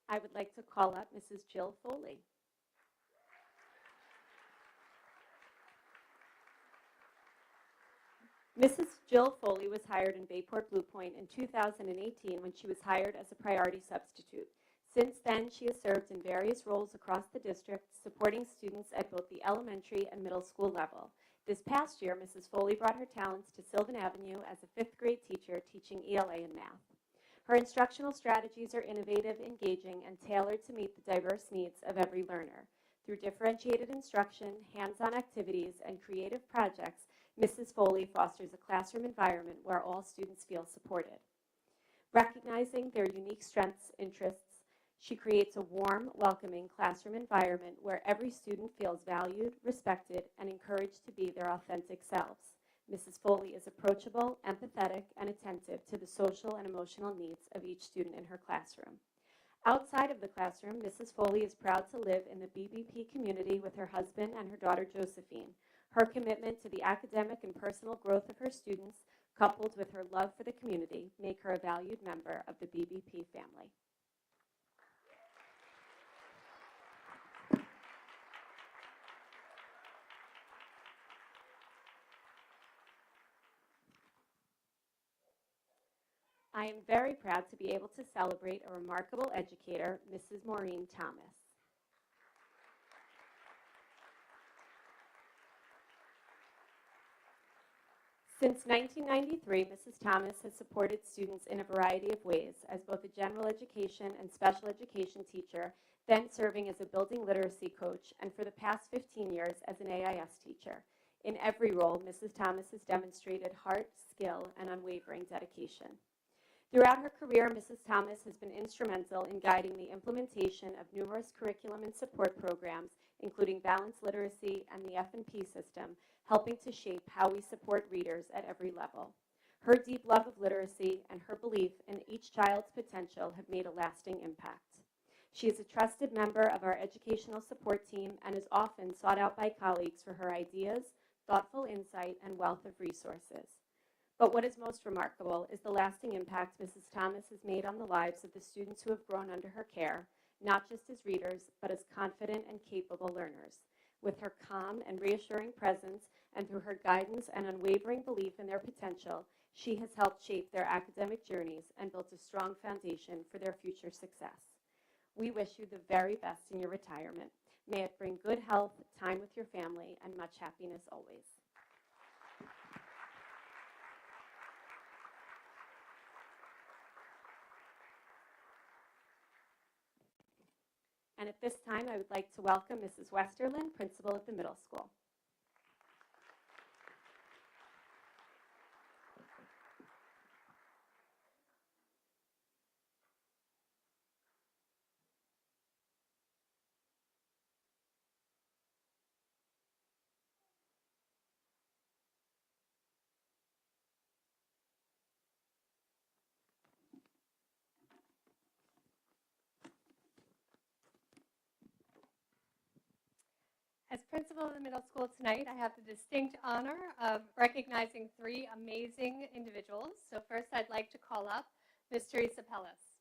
I would like to call up Mrs. Jill Foley. Mrs. Jill Foley was hired in Bayport Blue Point in 2018 when she was hired as a priority substitute. Since then, she has served in various roles across the district, supporting students at both the elementary and middle school level. This past year, Mrs. Foley brought her talents to Sylvan Avenue as a 5th grade teacher teaching ELA and math. Her instructional strategies are innovative, engaging, and tailored to meet the diverse needs of every learner. Through differentiated instruction, hands-on activities, and creative projects, Mrs. Foley fosters a classroom environment where all students feel supported. Recognizing their unique strengths and interests, she creates a warm, welcoming classroom environment where every student feels valued, respected, and encouraged to be their authentic selves. Mrs. Foley is approachable, empathetic, and attentive to the social and emotional needs of each student in her classroom. Outside of the classroom, Mrs. Foley is proud to live in the BBP community with her husband and her daughter Josephine. Her commitment to the academic and personal growth of her students, coupled with her love for the community, make her a valued member of the BBP family. I am very proud to be able to celebrate a remarkable educator, Mrs. Maureen Thomas. Since 1993, Mrs. Thomas has supported students in a variety of ways as both a general education and special education teacher, then serving as a building literacy coach, and for the past 15 years as an AIS teacher. In every role, Mrs. Thomas has demonstrated heart, skill, and unwavering dedication. Throughout her career, Mrs. Thomas has been instrumental in guiding the implementation of numerous curriculum and support programs, including balanced literacy and the F&P system, helping to shape how we support readers at every level. Her deep love of literacy and her belief in each child's potential have made a lasting impact. She is a trusted member of our educational support team and is often sought out by colleagues for her ideas, thoughtful insight, and wealth of resources. But what is most remarkable is the lasting impact Mrs. Thomas has made on the lives of the students who have grown under her care, not just as readers, but as confident and capable learners. With her calm and reassuring presence and through her guidance and unwavering belief in their potential, she has helped shape their academic journeys and built a strong foundation for their future success. We wish you the very best in your retirement. May it bring good health, time with your family, and much happiness always. And at this time, I would like to welcome Mrs. Westerlin, principal of the middle school. As principal of the middle school tonight, I have the distinct honor of recognizing three amazing individuals. So first, I'd like to call up Ms. Teresa Pellis.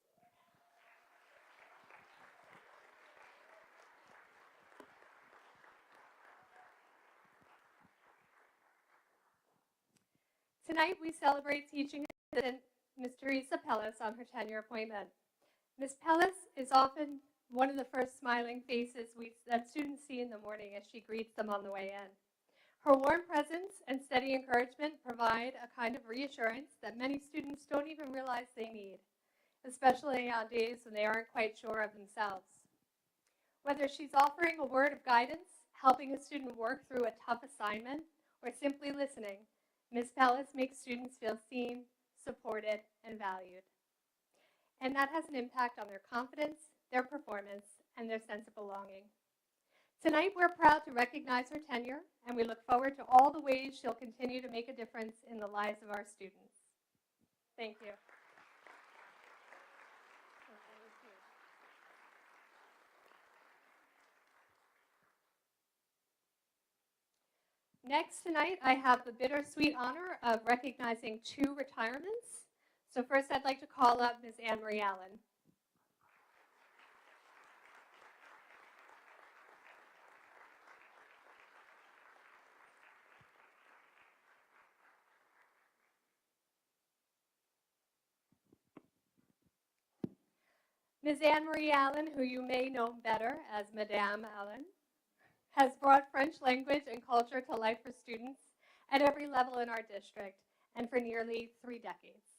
Tonight, we celebrate teaching assistant Ms. Teresa Pellis on her tenure appointment. Ms. Pellis is often one of the first smiling faces that students see in the morning as she greets them on the way in. Her warm presence and steady encouragement provide a kind of reassurance that many students don't even realize they need, especially on days when they aren't quite sure of themselves. Whether she's offering a word of guidance, helping a student work through a tough assignment, or simply listening, Ms. Pellis makes students feel seen, supported, and valued. And that has an impact on their confidence, their performance, and their sense of belonging. Tonight, we're proud to recognize her tenure, and we look forward to all the ways she'll continue to make a difference in the lives of our students. Thank you. Next tonight, I have the bittersweet honor of recognizing two retirements. So first, I'd like to call up Ms. Anne Marie Allen. Ms. Anne Marie Allen, who you may know better as Madame Allen, has brought French language and culture to life for students at every level in our district and for nearly 3 decades.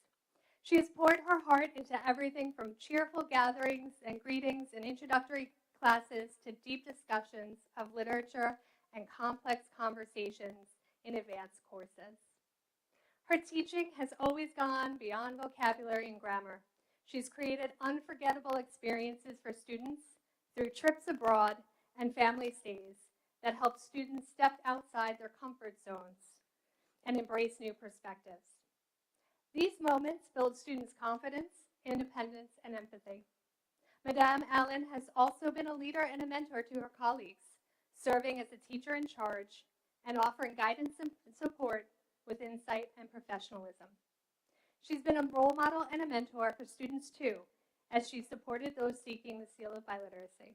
She has poured her heart into everything from cheerful gatherings and greetings and introductory classes to deep discussions of literature and complex conversations in advanced courses. Her teaching has always gone beyond vocabulary and grammar. She's created unforgettable experiences for students through trips abroad and family stays that help students step outside their comfort zones. and embrace new perspectives. These moments build students' confidence, independence, and empathy. Madame Allen has also been a leader and a mentor to her colleagues, serving as a teacher in charge and offering guidance and support with insight and professionalism. She's been a role model and a mentor for students too, as she supported those seeking the seal of biliteracy.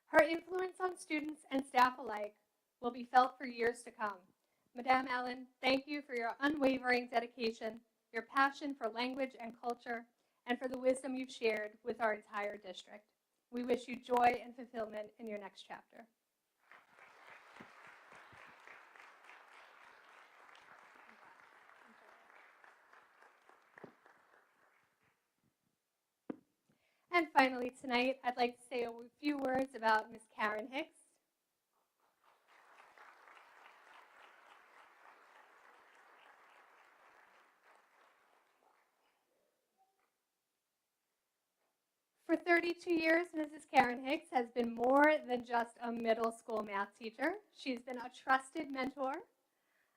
Her influence on students and staff alike will be felt for years to come. Madame Allen, thank you for your unwavering dedication, your passion for language and culture, and for the wisdom you've shared with our entire district. We wish you joy and fulfillment in your next chapter. And finally tonight, I'd like to say a few words about Ms. Karen Hicks. For 32 years, Mrs. Karen Hicks has been more than just a middle school math teacher. She's been a trusted mentor,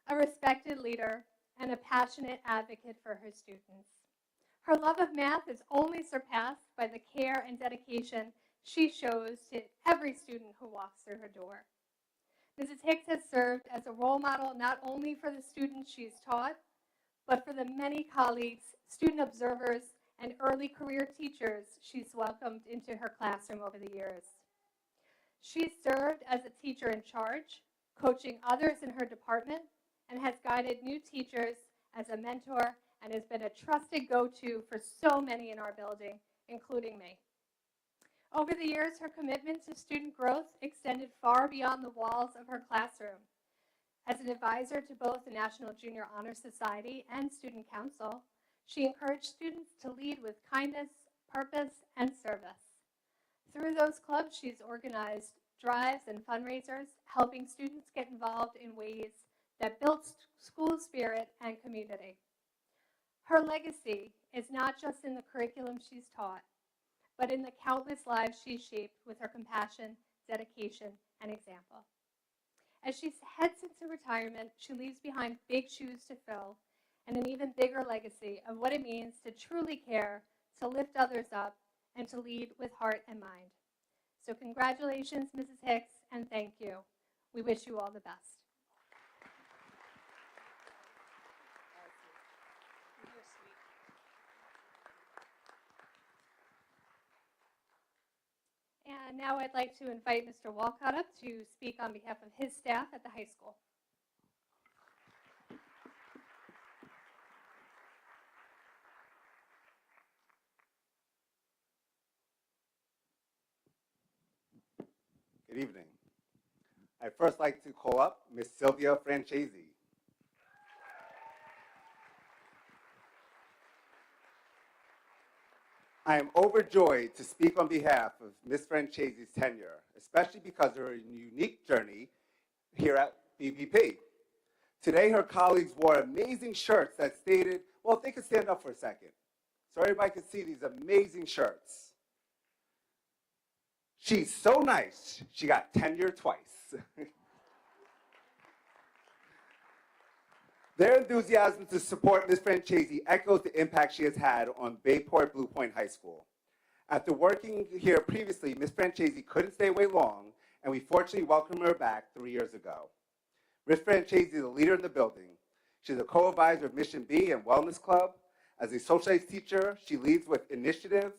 a respected leader, and a passionate advocate for her students. Her love of math is only surpassed by the care and dedication she shows to every student who walks through her door. Mrs. Hicks has served as a role model not only for the students she's taught, but for the many colleagues, student observers, and early career teachers she's welcomed into her classroom over the years. She's served as a teacher in charge, coaching others in her department, and has guided new teachers as a mentor and has been a trusted go-to for so many in our building, including me. Over the years, her commitment to student growth extended far beyond the walls of her classroom. As an advisor to both the National Junior Honor Society and Student Council, she encouraged students to lead with kindness, purpose, and service. Through those clubs, she's organized drives and fundraisers, helping students get involved in ways that build school spirit and community. Her legacy is not just in the curriculum she's taught, but in the countless lives she's shaped with her compassion, dedication, and example. As she heads into retirement, she leaves behind big shoes to fill and an even bigger legacy of what it means to truly care, to lift others up, and to lead with heart and mind. So congratulations, Mrs. Hicks, and thank you. We wish you all the best. And now I'd like to invite Mr. Walcott up to speak on behalf of his staff at the high school. Good evening. I'd first like to call up Ms. Sylvia Francesi. I am overjoyed to speak on behalf of Ms. Francesi's tenure, especially because of her unique journey here at BBP. Today, her colleagues wore amazing shirts that stated, well, if they could stand up for a second, so everybody could see these amazing shirts. She's so nice, she got tenure twice. Their enthusiasm to support Ms. Francesi echoes the impact she has had on Bayport Blue Point High School. After working here previously, Ms. Francesi couldn't stay away long, and we fortunately welcomed her back 3 years ago. Ms. Francesi is a leader in the building. She's a co-advisor of Mission B and Wellness Club. As a social studies teacher, she leads with initiative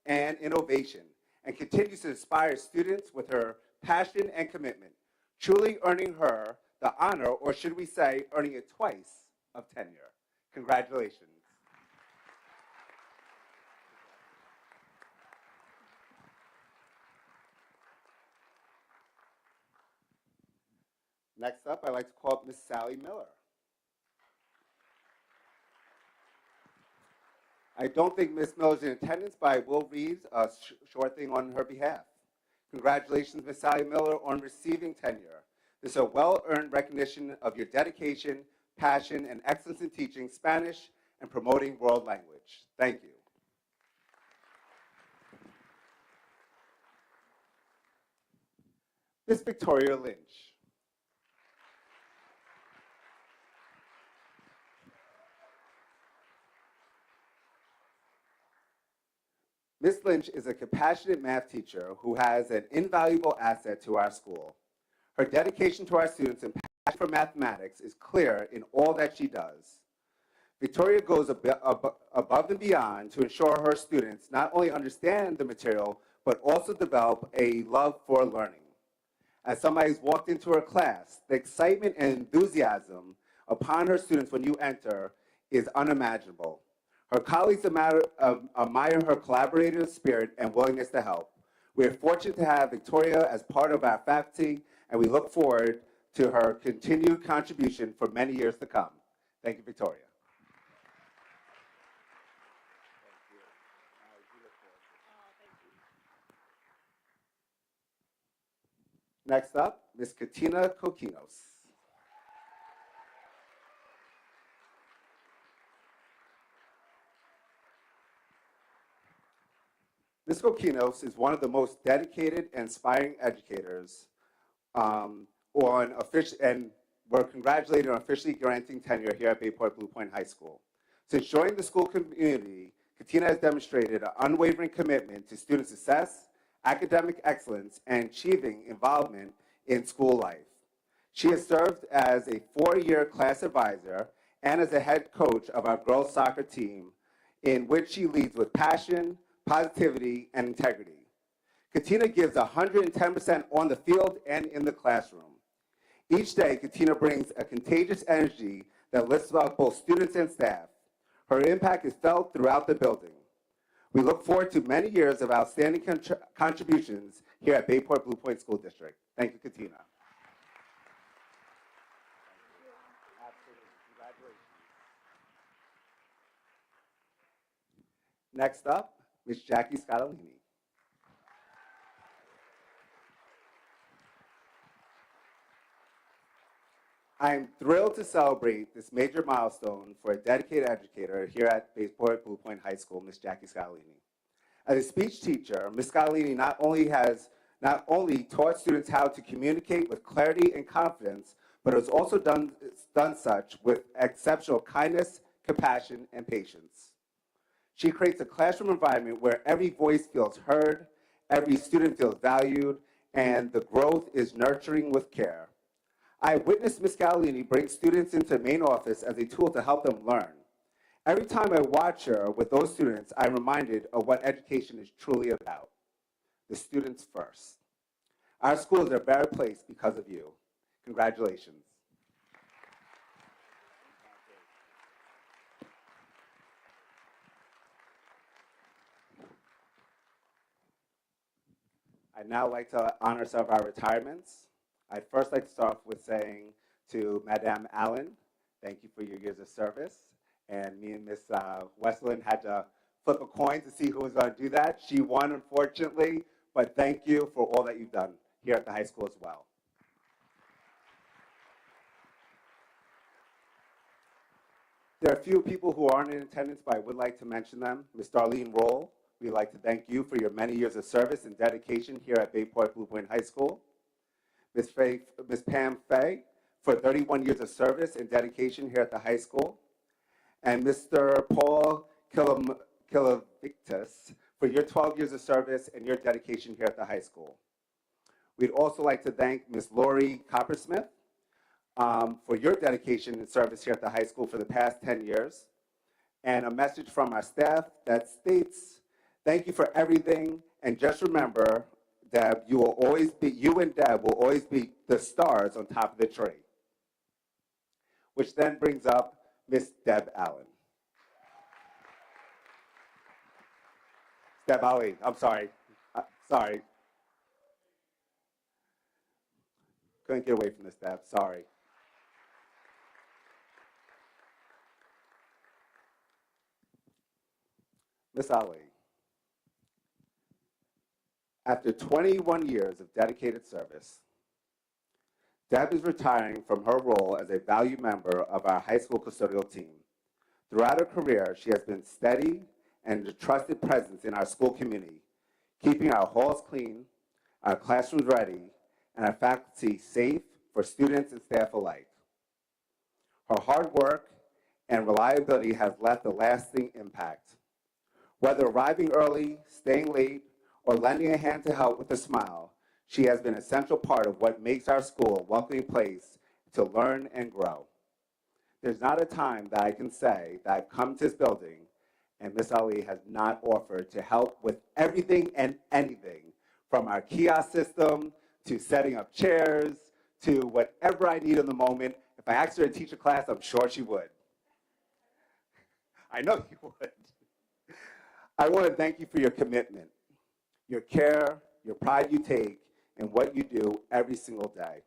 and innovation and continues to inspire students with her passion and commitment, truly earning her the honor, or should we say, earning it twice, of tenure. Congratulations. Next up, I'd like to call up Ms. Sally Miller. I don't think Ms. Miller's in attendance, but I will read a short thing on her behalf. Congratulations, Ms. Sally Miller, on receiving tenure. This is a well-earned recognition of your dedication, passion, and excellence in teaching Spanish and promoting world language. Thank you. Ms. Victoria Lynch. Ms. Lynch is a compassionate math teacher who has an invaluable asset to our school. Her dedication to our students and passion for mathematics is clear in all that she does. Victoria goes above and beyond to ensure her students not only understand the material, but also develop a love for learning. As somebody who's walked into her class, the excitement and enthusiasm upon her students when you enter is unimaginable. Her colleagues admire her collaborative spirit and willingness to help. We are fortunate to have Victoria as part of our faculty, and we look forward to her continued contribution for many years to come. Thank you, Victoria. Next up, Ms. Katina Kokinos. Ms. Kokinos is one of the most dedicated and inspiring educators and we're congratulated on officially granting tenure here at Bayport Blue Point High School. Since joining the school community, Katina has demonstrated an unwavering commitment to student success, academic excellence, and achieving involvement in school life. She has served as a 4-year class advisor and as a head coach of our girls soccer team, in which she leads with passion, positivity, and integrity. Katina gives 110% on the field and in the classroom. Each day, Katina brings a contagious energy that lifts up both students and staff. Her impact is felt throughout the building. We look forward to many years of outstanding contributions here at Bayport Blue Point School District. Thank you, Katina. Next up, Ms. Jackie Scatolini. I am thrilled to celebrate this major milestone for a dedicated educator here at Bayport Blue Point High School, Ms. Jackie Scatolini. As a speech teacher, Ms. Scatolini not only taught students how to communicate with clarity and confidence, but has also done such with exceptional kindness, compassion, and patience. She creates a classroom environment where every voice feels heard, every student feels valued, and the growth is nurturing with care. I witnessed Ms. Scatolini bring students into the main office as a tool to help them learn. Every time I watch her with those students, I'm reminded of what education is truly about. The students first. Our schools are a better place because of you. Congratulations. I'd now like to honor some of our retirements. I'd first like to start off with saying to Madame Allen, thank you for your years of service. And me and Ms. Westland had to flip a coin to see who was going to do that. She won, unfortunately, but thank you for all that you've done here at the high school as well. There are a few people who aren't in attendance, but I would like to mention them. Ms. Darlene Roll, we'd like to thank you for your many years of service and dedication here at Bayport Blue Point High School. Ms. Pam Fay, for 31 years of service and dedication here at the high school. And Mr. Paul Kilovictus, for your 12 years of service and your dedication here at the high school. We'd also like to thank Ms. Lori Coppersmith for your dedication and service here at the high school for the past 10 years. And a message from our staff that states, thank you for everything, and just remember, Deb, you and Deb will always be the stars on top of the tree. Which then brings up Miss Deb Allen. Deb Allen, I'm sorry. Sorry. Couldn't get away from this, Deb, sorry. Miss Ali. After 21 years of dedicated service, Deb is retiring from her role as a valued member of our high school custodial team. Throughout her career, she has been steady and a trusted presence in our school community, keeping our halls clean, our classrooms ready, and our faculty safe for students and staff alike. Her hard work and reliability has left a lasting impact. Whether arriving early, staying late, or lending a hand to help with a smile, she has been a central part of what makes our school a welcoming place to learn and grow. There's not a time that I can say that I've come to this building and Ms. Ali has not offered to help with everything and anything, from our kiosk system to setting up chairs to whatever I need in the moment. If I asked her to teach a class, I'm sure she would. I know you would. I want to thank you for your commitment, your care, your pride you take in what you do every single day.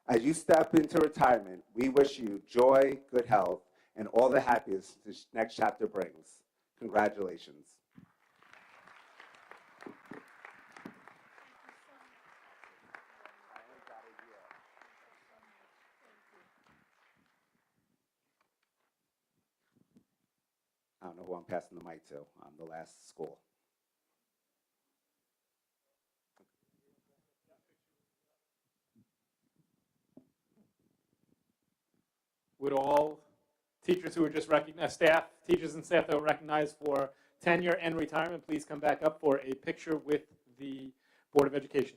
As you step into retirement, we wish you joy, good health, and all the happiness this next chapter brings. Congratulations. I don't know who I'm passing the mic to. I'm the last school. Would all teachers who were just recognized, staff, teachers and staff that were recognized for tenure and retirement, please come back up for a picture with the Board of Education.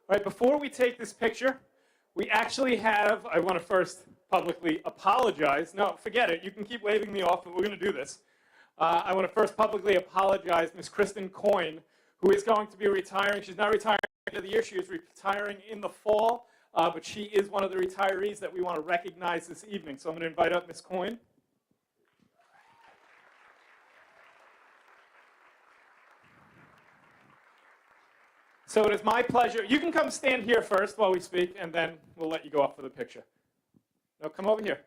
All right, before we take this picture, we actually have, I want to first publicly apologize. No, forget it. You can keep waving me off, but we're going to do this. I want to first publicly apologize, Ms. Kristen Coyne, who is going to be retiring. She's not retiring at the end of the year. She is retiring in the fall, but she is one of the retirees that we want to recognize this evening. So I'm going to invite up Ms. Coyne. So it is my pleasure. You can come stand here first while we speak, and then we'll let you go off for the picture. No, come over here.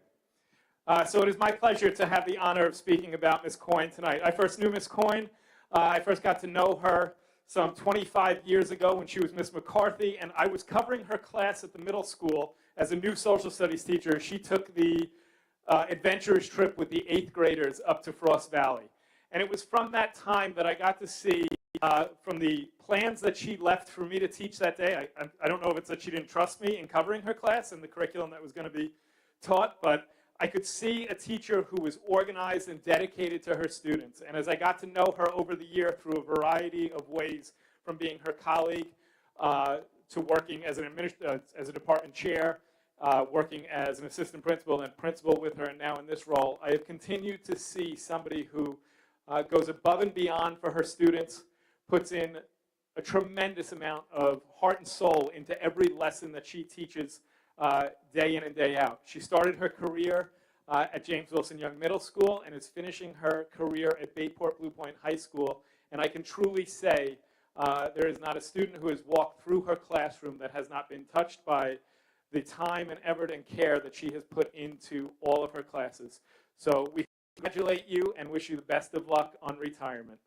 So it is my pleasure to have the honor of speaking about Ms. Coyne tonight. I first knew Ms. Coyne. I first got to know her some 25 years ago when she was Miss McCarthy, and I was covering her class at the middle school as a new social studies teacher. She took the adventurous trip with the 8th graders up to Frost Valley. And it was from that time that I got to see, from the plans that she left for me to teach that day, I don't know if it's that she didn't trust me in covering her class and the curriculum that was going to be taught, but I could see a teacher who was organized and dedicated to her students. And as I got to know her over the year through a variety of ways, from being her colleague to working as as a department chair, working as an assistant principal and principal with her, and now in this role, I have continued to see somebody who goes above and beyond for her students, puts in a tremendous amount of heart and soul into every lesson that she teaches day in and day out. She started her career at James Wilson Young Middle School and is finishing her career at Bayport Blue Point High School. And I can truly say there is not a student who has walked through her classroom that has not been touched by the time and effort and care that she has put into all of her classes. So we congratulate you and wish you the best of luck on retirement.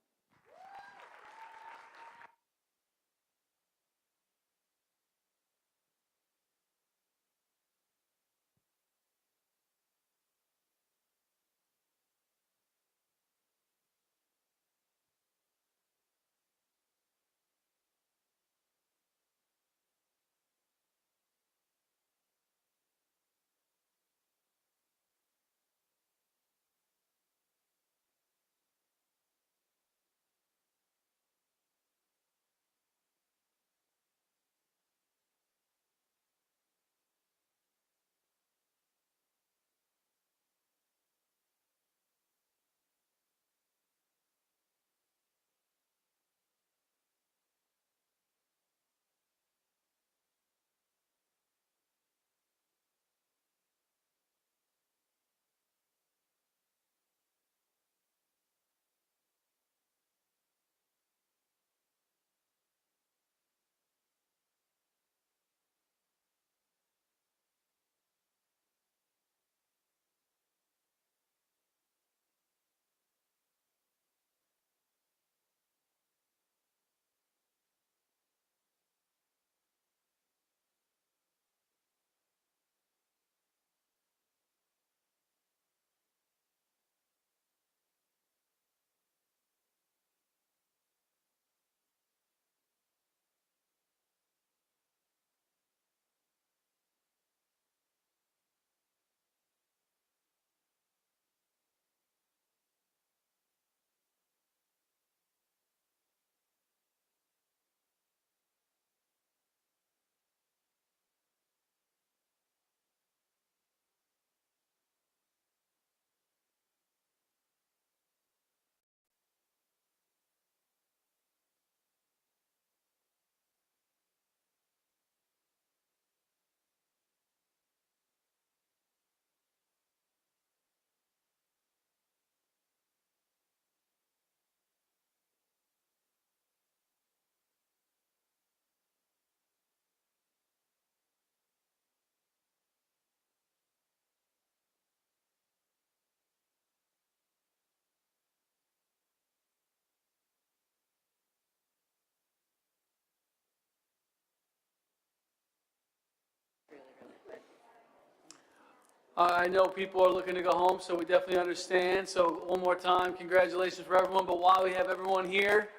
I know people are looking to go home, so we definitely understand. So one more time, congratulations for everyone. But while we have everyone here,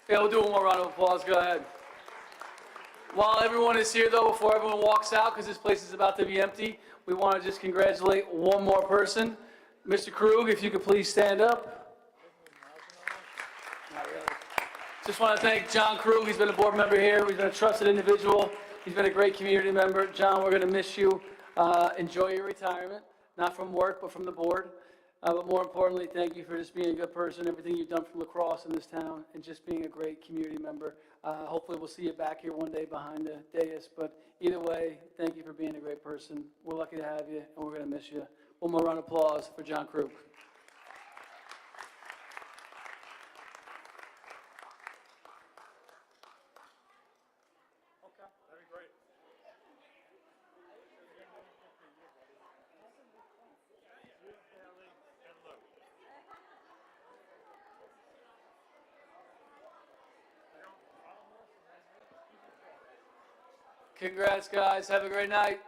yeah, we'll do one more round of applause. Go ahead. While everyone is here, though, before everyone walks out, because this place is about to be empty, we want to just congratulate one more person. Mr. Krug, if you could please stand up. Not really. Just want to thank John Krug. He's been a board member here. He's been a trusted individual. He's been a great community member. John, we're going to miss you. Enjoy your retirement, not from work, but from the board. But more importantly, thank you for just being a good person, everything you've done for lacrosse in this town, and just being a great community member. Hopefully we'll see you back here one day behind the dais, but either way, thank you for being a great person. We're lucky to have you, and we're going to miss you. One more round of applause for John Krug. Congrats, guys. Have a great night.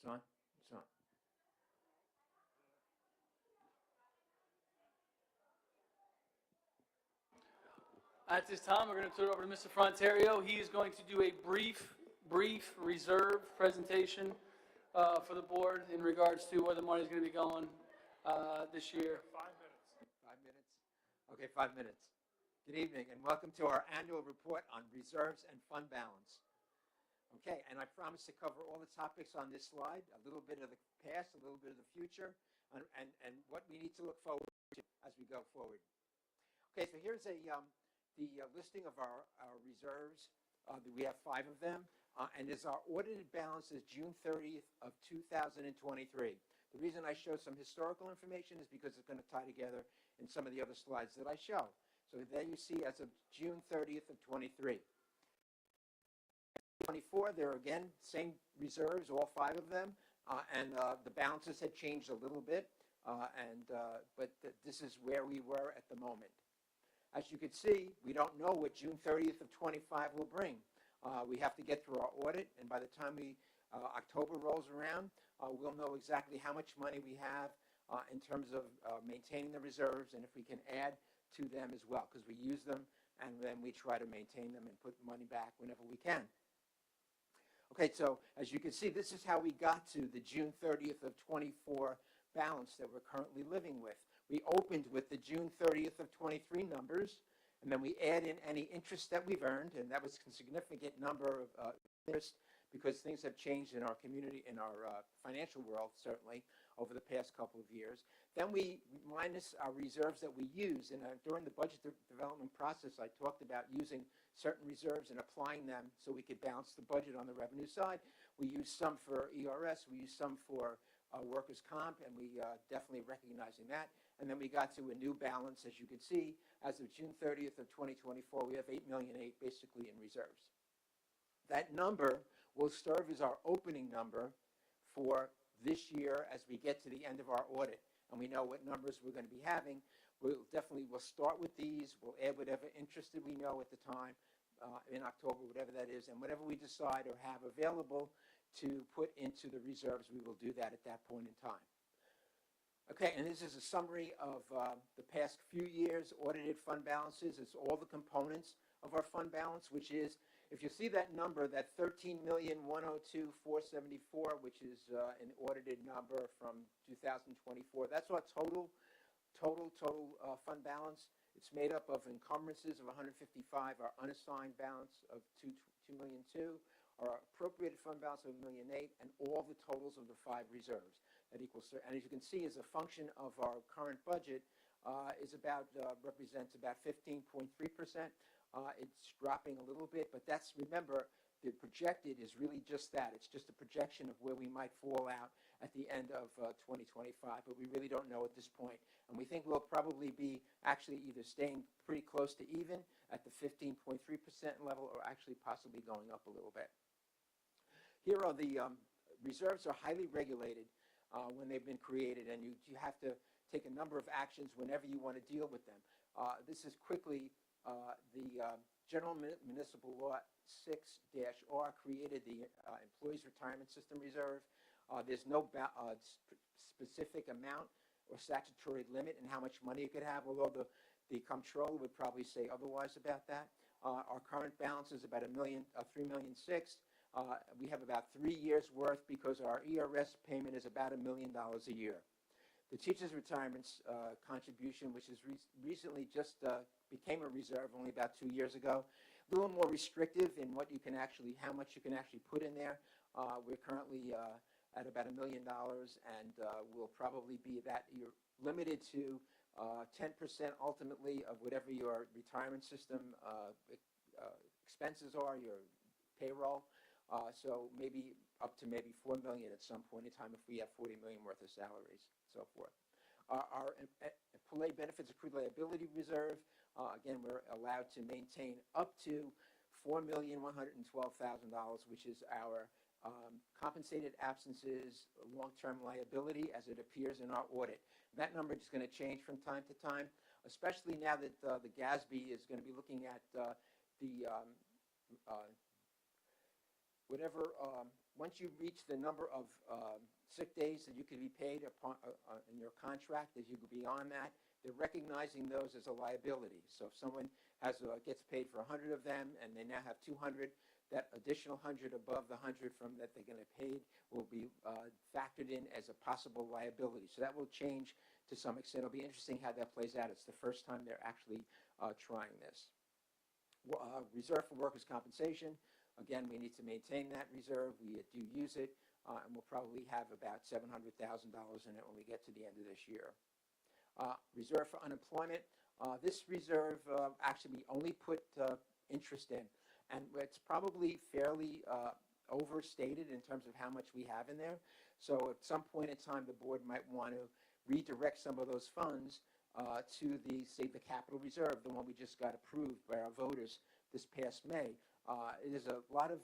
It's on? It's on. At this time, we're going to turn it over to Mr. Frontario. He is going to do a brief reserve presentation for the board in regards to where the money is going to be going this year. 5 minutes. 5 minutes? Okay, 5 minutes. Good evening and welcome to our annual report on reserves and fund balance. Okay, and I promise to cover all the topics on this slide, a little bit of the past, a little bit of the future, and what we need to look forward to as we go forward. Okay, so here's the listing of our reserves. We have 5 of them, and as our audited balance is June 30th of 2023. The reason I show some historical information is because it's going to tie together in some of the other slides that I show. So there you see as of June 30th of 23. 24, there are again, same reserves, all 5 of them, and the balances had changed a little bit, but this is where we were at the moment. As you can see, we don't know what June 30th of 25 will bring. We have to get through our audit, and by the time October rolls around, we'll know exactly how much money we have in terms of maintaining the reserves and if we can add to them as well, because we use them and then we try to maintain them and put money back whenever we can. Okay, so as you can see, this is how we got to the June 30th of 24 balance that we're currently living with. We opened with the June 30th of 23 numbers, and then we add in any interest that we've earned, and that was a significant number of interest because things have changed in our community, in our financial world, certainly, over the past couple of years. Then we minus our reserves that we use, and during the budget development process, I talked about using certain reserves and applying them so we could balance the budget on the revenue side. We use some for ERS, we use some for workers' comp, and we definitely recognizing that. And then we got to a new balance, as you can see, as of June 30th of 2024, we have $8.8 million basically in reserves. That number will serve as our opening number for this year as we get to the end of our audit, and we know what numbers we're going to be having. We'll start with these. We'll add whatever interest that we know at the time in October, whatever that is, and whatever we decide or have available to put into the reserves, we will do that at that point in time. Okay, and this is a summary of the past few years' audited fund balances. It's all the components of our fund balance, which is, if you see that number, that $13,102,474, which is an audited number from 2024, that's our total fund balance. It's made up of encumbrances of 155, our unassigned balance of $2,202,000, our appropriated fund balance of $1,008,000, and all the totals of the 5 reserves. That equals, and as you can see, as a function of our current budget, represents about 15.3%. It's dropping a little bit, but that's, remember, the projected is really just that. It's just a projection of where we might fall out at the end of 2025, but we really don't know at this point. And we think we'll probably be actually either staying pretty close to even at the 15.3% level or actually possibly going up a little bit. Here are the reserves are highly regulated when they've been created, and you have to take a number of actions whenever you want to deal with them. This is quickly the General Municipal Law 6-R created the Employees Retirement System Reserve. There's no specific amount or statutory limit in how much money you could have, although the comptroller would probably say otherwise about that. Our current balance is about $3.6 million. We have about 3 years worth because our ERS payment is about $1 million a year. The teachers' retirement contribution, which is recently just became a reserve only about 2 years ago, a little more restrictive in what you can actually, how much you can actually put in there. We're currently at about $1 million, and we'll probably be that you're limited to 10% ultimately of whatever your retirement system expenses are, your payroll. So maybe up to maybe $4 million at some point in time if we have $40 million worth of salaries, so forth. Our employee benefits accrued liability reserve, again, we're allowed to maintain up to $4,112,000, which is our compensated absences, long-term liability as it appears in our audit. That number is going to change from time to time, especially now that the GASB is going to be looking at whatever once you reach the number of sick days that you can be paid upon, in your contract, as you go beyond that, they're recognizing those as a liability. So if someone gets paid for 100 of them and they now have 200, that additional 100 above the 100 from that they're going to pay will be factored in as a possible liability. So that will change to some extent. It'll be interesting how that plays out. It's the first time they're actually trying this. Reserve for workers' compensation. Again, we need to maintain that reserve. We do use it, and we'll probably have about $700,000 in it when we get to the end of this year. Reserve for unemployment. This reserve actually we only put interest in, and it's probably fairly overstated in terms of how much we have in there. So at some point in time, the board might want to redirect some of those funds to the capital reserve, the one we just got approved by our voters this past May. There's a lot of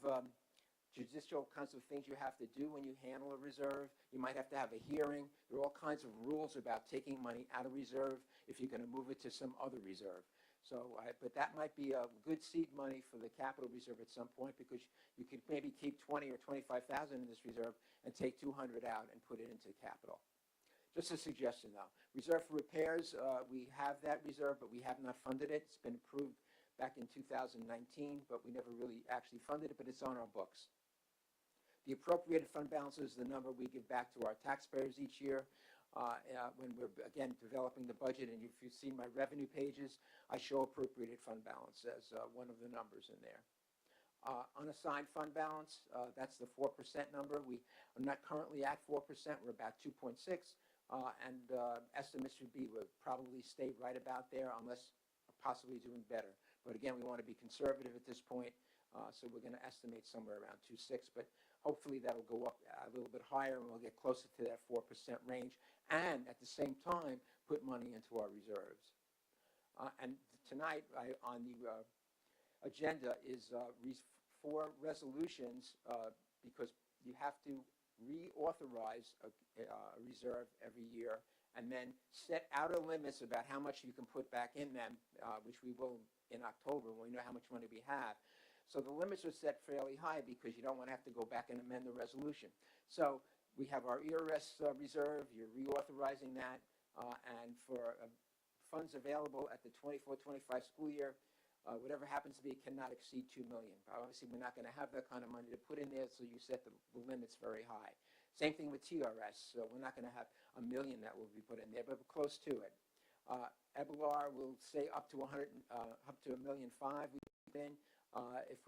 judicial kinds of things you have to do when you handle a reserve. You might have to have a hearing. There are all kinds of rules about taking money out of reserve if you're going to move it to some other reserve. So, but that might be a good seed money for the capital reserve at some point, because you could maybe keep 20 or 25,000 in this reserve and take 200 out and put it into capital. Just a suggestion, though. Reserve for repairs, we have that reserve, but we have not funded it. It's been approved back in 2019, but we never really actually funded it, but it's on our books. The appropriated fund balance is the number we give back to our taxpayers each year. When we're, again, developing the budget, and if you've seen my revenue pages, I show appropriated fund balance as one of the numbers in there. Unassigned fund balance, that's the 4% number. We are not currently at 4%. We're about 2.6, and estimates should be, we'll probably stay right about there unless possibly doing better. But again, we want to be conservative at this point, so we're going to estimate somewhere around 2.6, but hopefully that'll go up a little bit higher and we'll get closer to that 4% range, and at the same time put money into our reserves. And tonight on the agenda is 4 resolutions, because you have to reauthorize a reserve every year and then set outer limits about how much you can put back in them, which we will in October when we know how much money we have. So the limits are set fairly high because you don't want to have to go back and amend the resolution. So we have our ERS reserve. You're reauthorizing that, and for funds available at the 24-25 school year, whatever happens to be, cannot exceed $2 million. Obviously, we're not going to have that kind of money to put in there, so you set the limits very high. Same thing with TRS. So we're not going to have $1 million that will be put in there, but we're close to it. EBLR will say up to $1.5 million if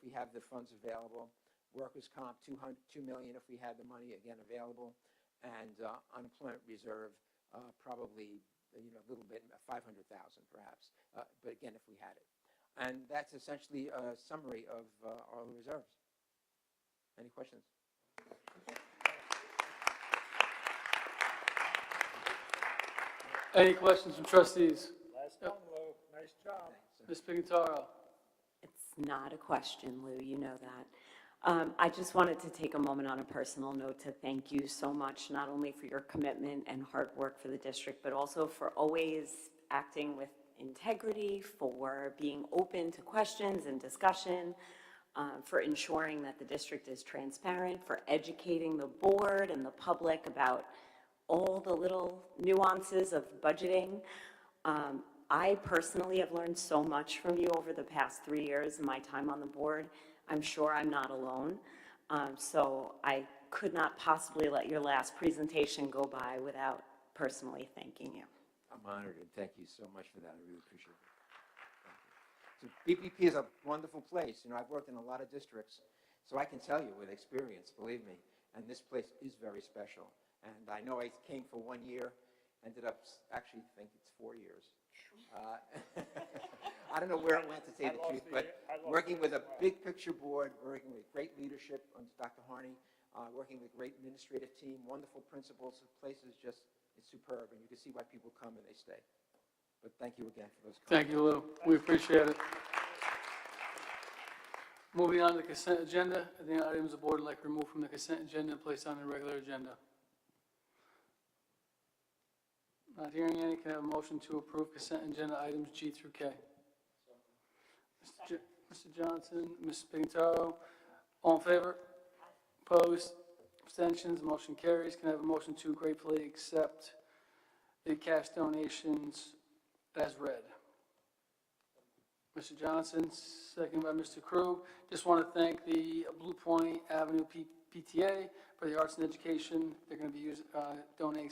we have the funds available. Workers' comp, $2 million if we had the money again available, and unemployment reserve probably a little bit, 500,000 perhaps, but again if we had it. And that's essentially a summary of all the reserves. Any questions? Any questions from trustees? Last one, Lou. Nice job. Ms. Pigantaro? It's not a question, Lou, you know that. I just wanted to take a moment on a personal note to thank you so much, not only for your commitment and hard work for the district, but also for always acting with integrity, for being open to questions and discussion, for ensuring that the district is transparent, for educating the board and the public about all the little nuances of budgeting. I personally have learned so much from you over the past 3 years in my time on the board. I'm sure I'm not alone. So I could not possibly let your last presentation go by without personally thanking you. I'm honored, and thank you so much for that. I really appreciate it. So BPP is a wonderful place. I've worked in a lot of districts, so I can tell you with experience, believe me, and this place is very special. And I know I came for 1 year, ended up actually think it's 4 years. I don't know where it went, to say the truth, but working with a big picture board, working with great leadership under Dr. Harney, working with a great administrative team, wonderful principals, the place is just, it's superb, and you can see why people come and they stay. But thank you again for those comments. Thank you, Lou. We appreciate it. Moving on to the consent agenda. Are there any items the board would like to remove from the consent agenda and place on the regular agenda? Not hearing any. Can I have a motion to approve consent agenda items G through K? Mr. Johnson, Ms. Pigantaro, all in favor? Opposed? Abstentions? Motion carries. Can I have a motion to gratefully accept the cash donations as read? Mr. Johnson, second by Mr. Krug. Just want to thank the Blue Point Avenue PTA for the arts and education. They're going to be donating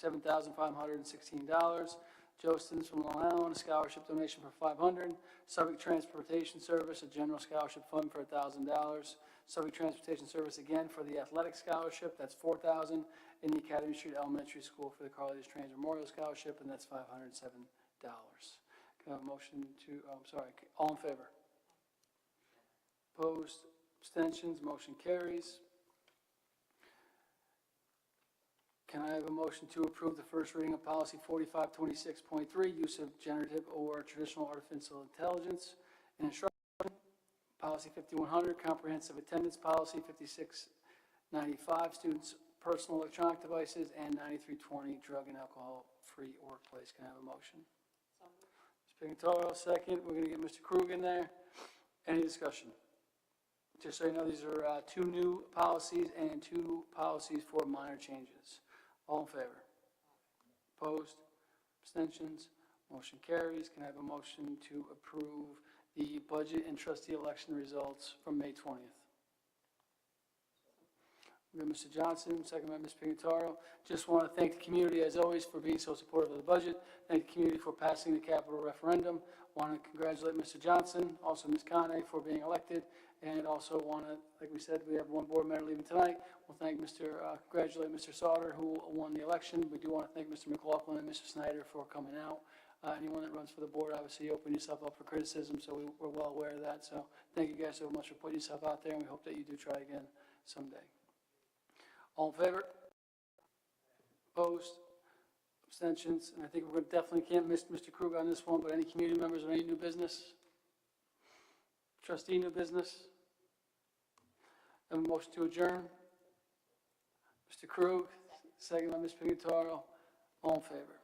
$77,516. Jostens from Long Island, a scholarship donation for $500. Suffolk Transportation Service, a general scholarship fund for $1,000. Suffolk Transportation Service again for the athletic scholarship, that's $4,000. In the Academy Street Elementary School for the Carly Trains Memorial Scholarship, and that's $507. Can I have a motion to, all in favor? Opposed? Abstentions? Motion carries. Can I have a motion to approve the first reading of policy 4526.3, use of generative or traditional artificial intelligence in instruction, policy 5100, comprehensive attendance policy 5695, students' personal electronic devices, and 9320, drug and alcohol-free workplace. Can I have a motion? Ms. Pignataro, second. We're going to get Mr. Krug in there. Any discussion? Just so you know, these are 2 new policies and 2 policies for minor changes. All in favor? Opposed? Abstentions? Motion carries. Can I have a motion to approve the budget and trustee election results from May 20th? We have Mr. Johnson, second by Ms. Pignataro. Just want to thank the community, as always, for being so supportive of the budget. Thank the community for passing the capital referendum. Want to congratulate Mr. Johnson, also Ms. Kane for being elected, and also want to, like we said, we have 1 board member leaving tonight. We'll congratulate Mr. Sauter, who won the election. We do want to thank Mr. McLaughlin and Mr. Snyder for coming out. Anyone that runs for the board, obviously, you open yourself up for criticism, so we're well aware of that. So thank you guys so much for putting yourself out there, and we hope that you do try again someday. All in favor? Opposed? Abstentions? And I think we're definitely can't miss Mr. Krug on this one, but any community members or any new business? Trustee new business? Have a motion to adjourn? Mr. Krug, second by Ms. Pignataro. All in favor?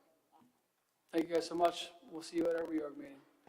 Thank you guys so much. We'll see you at our reorg meeting.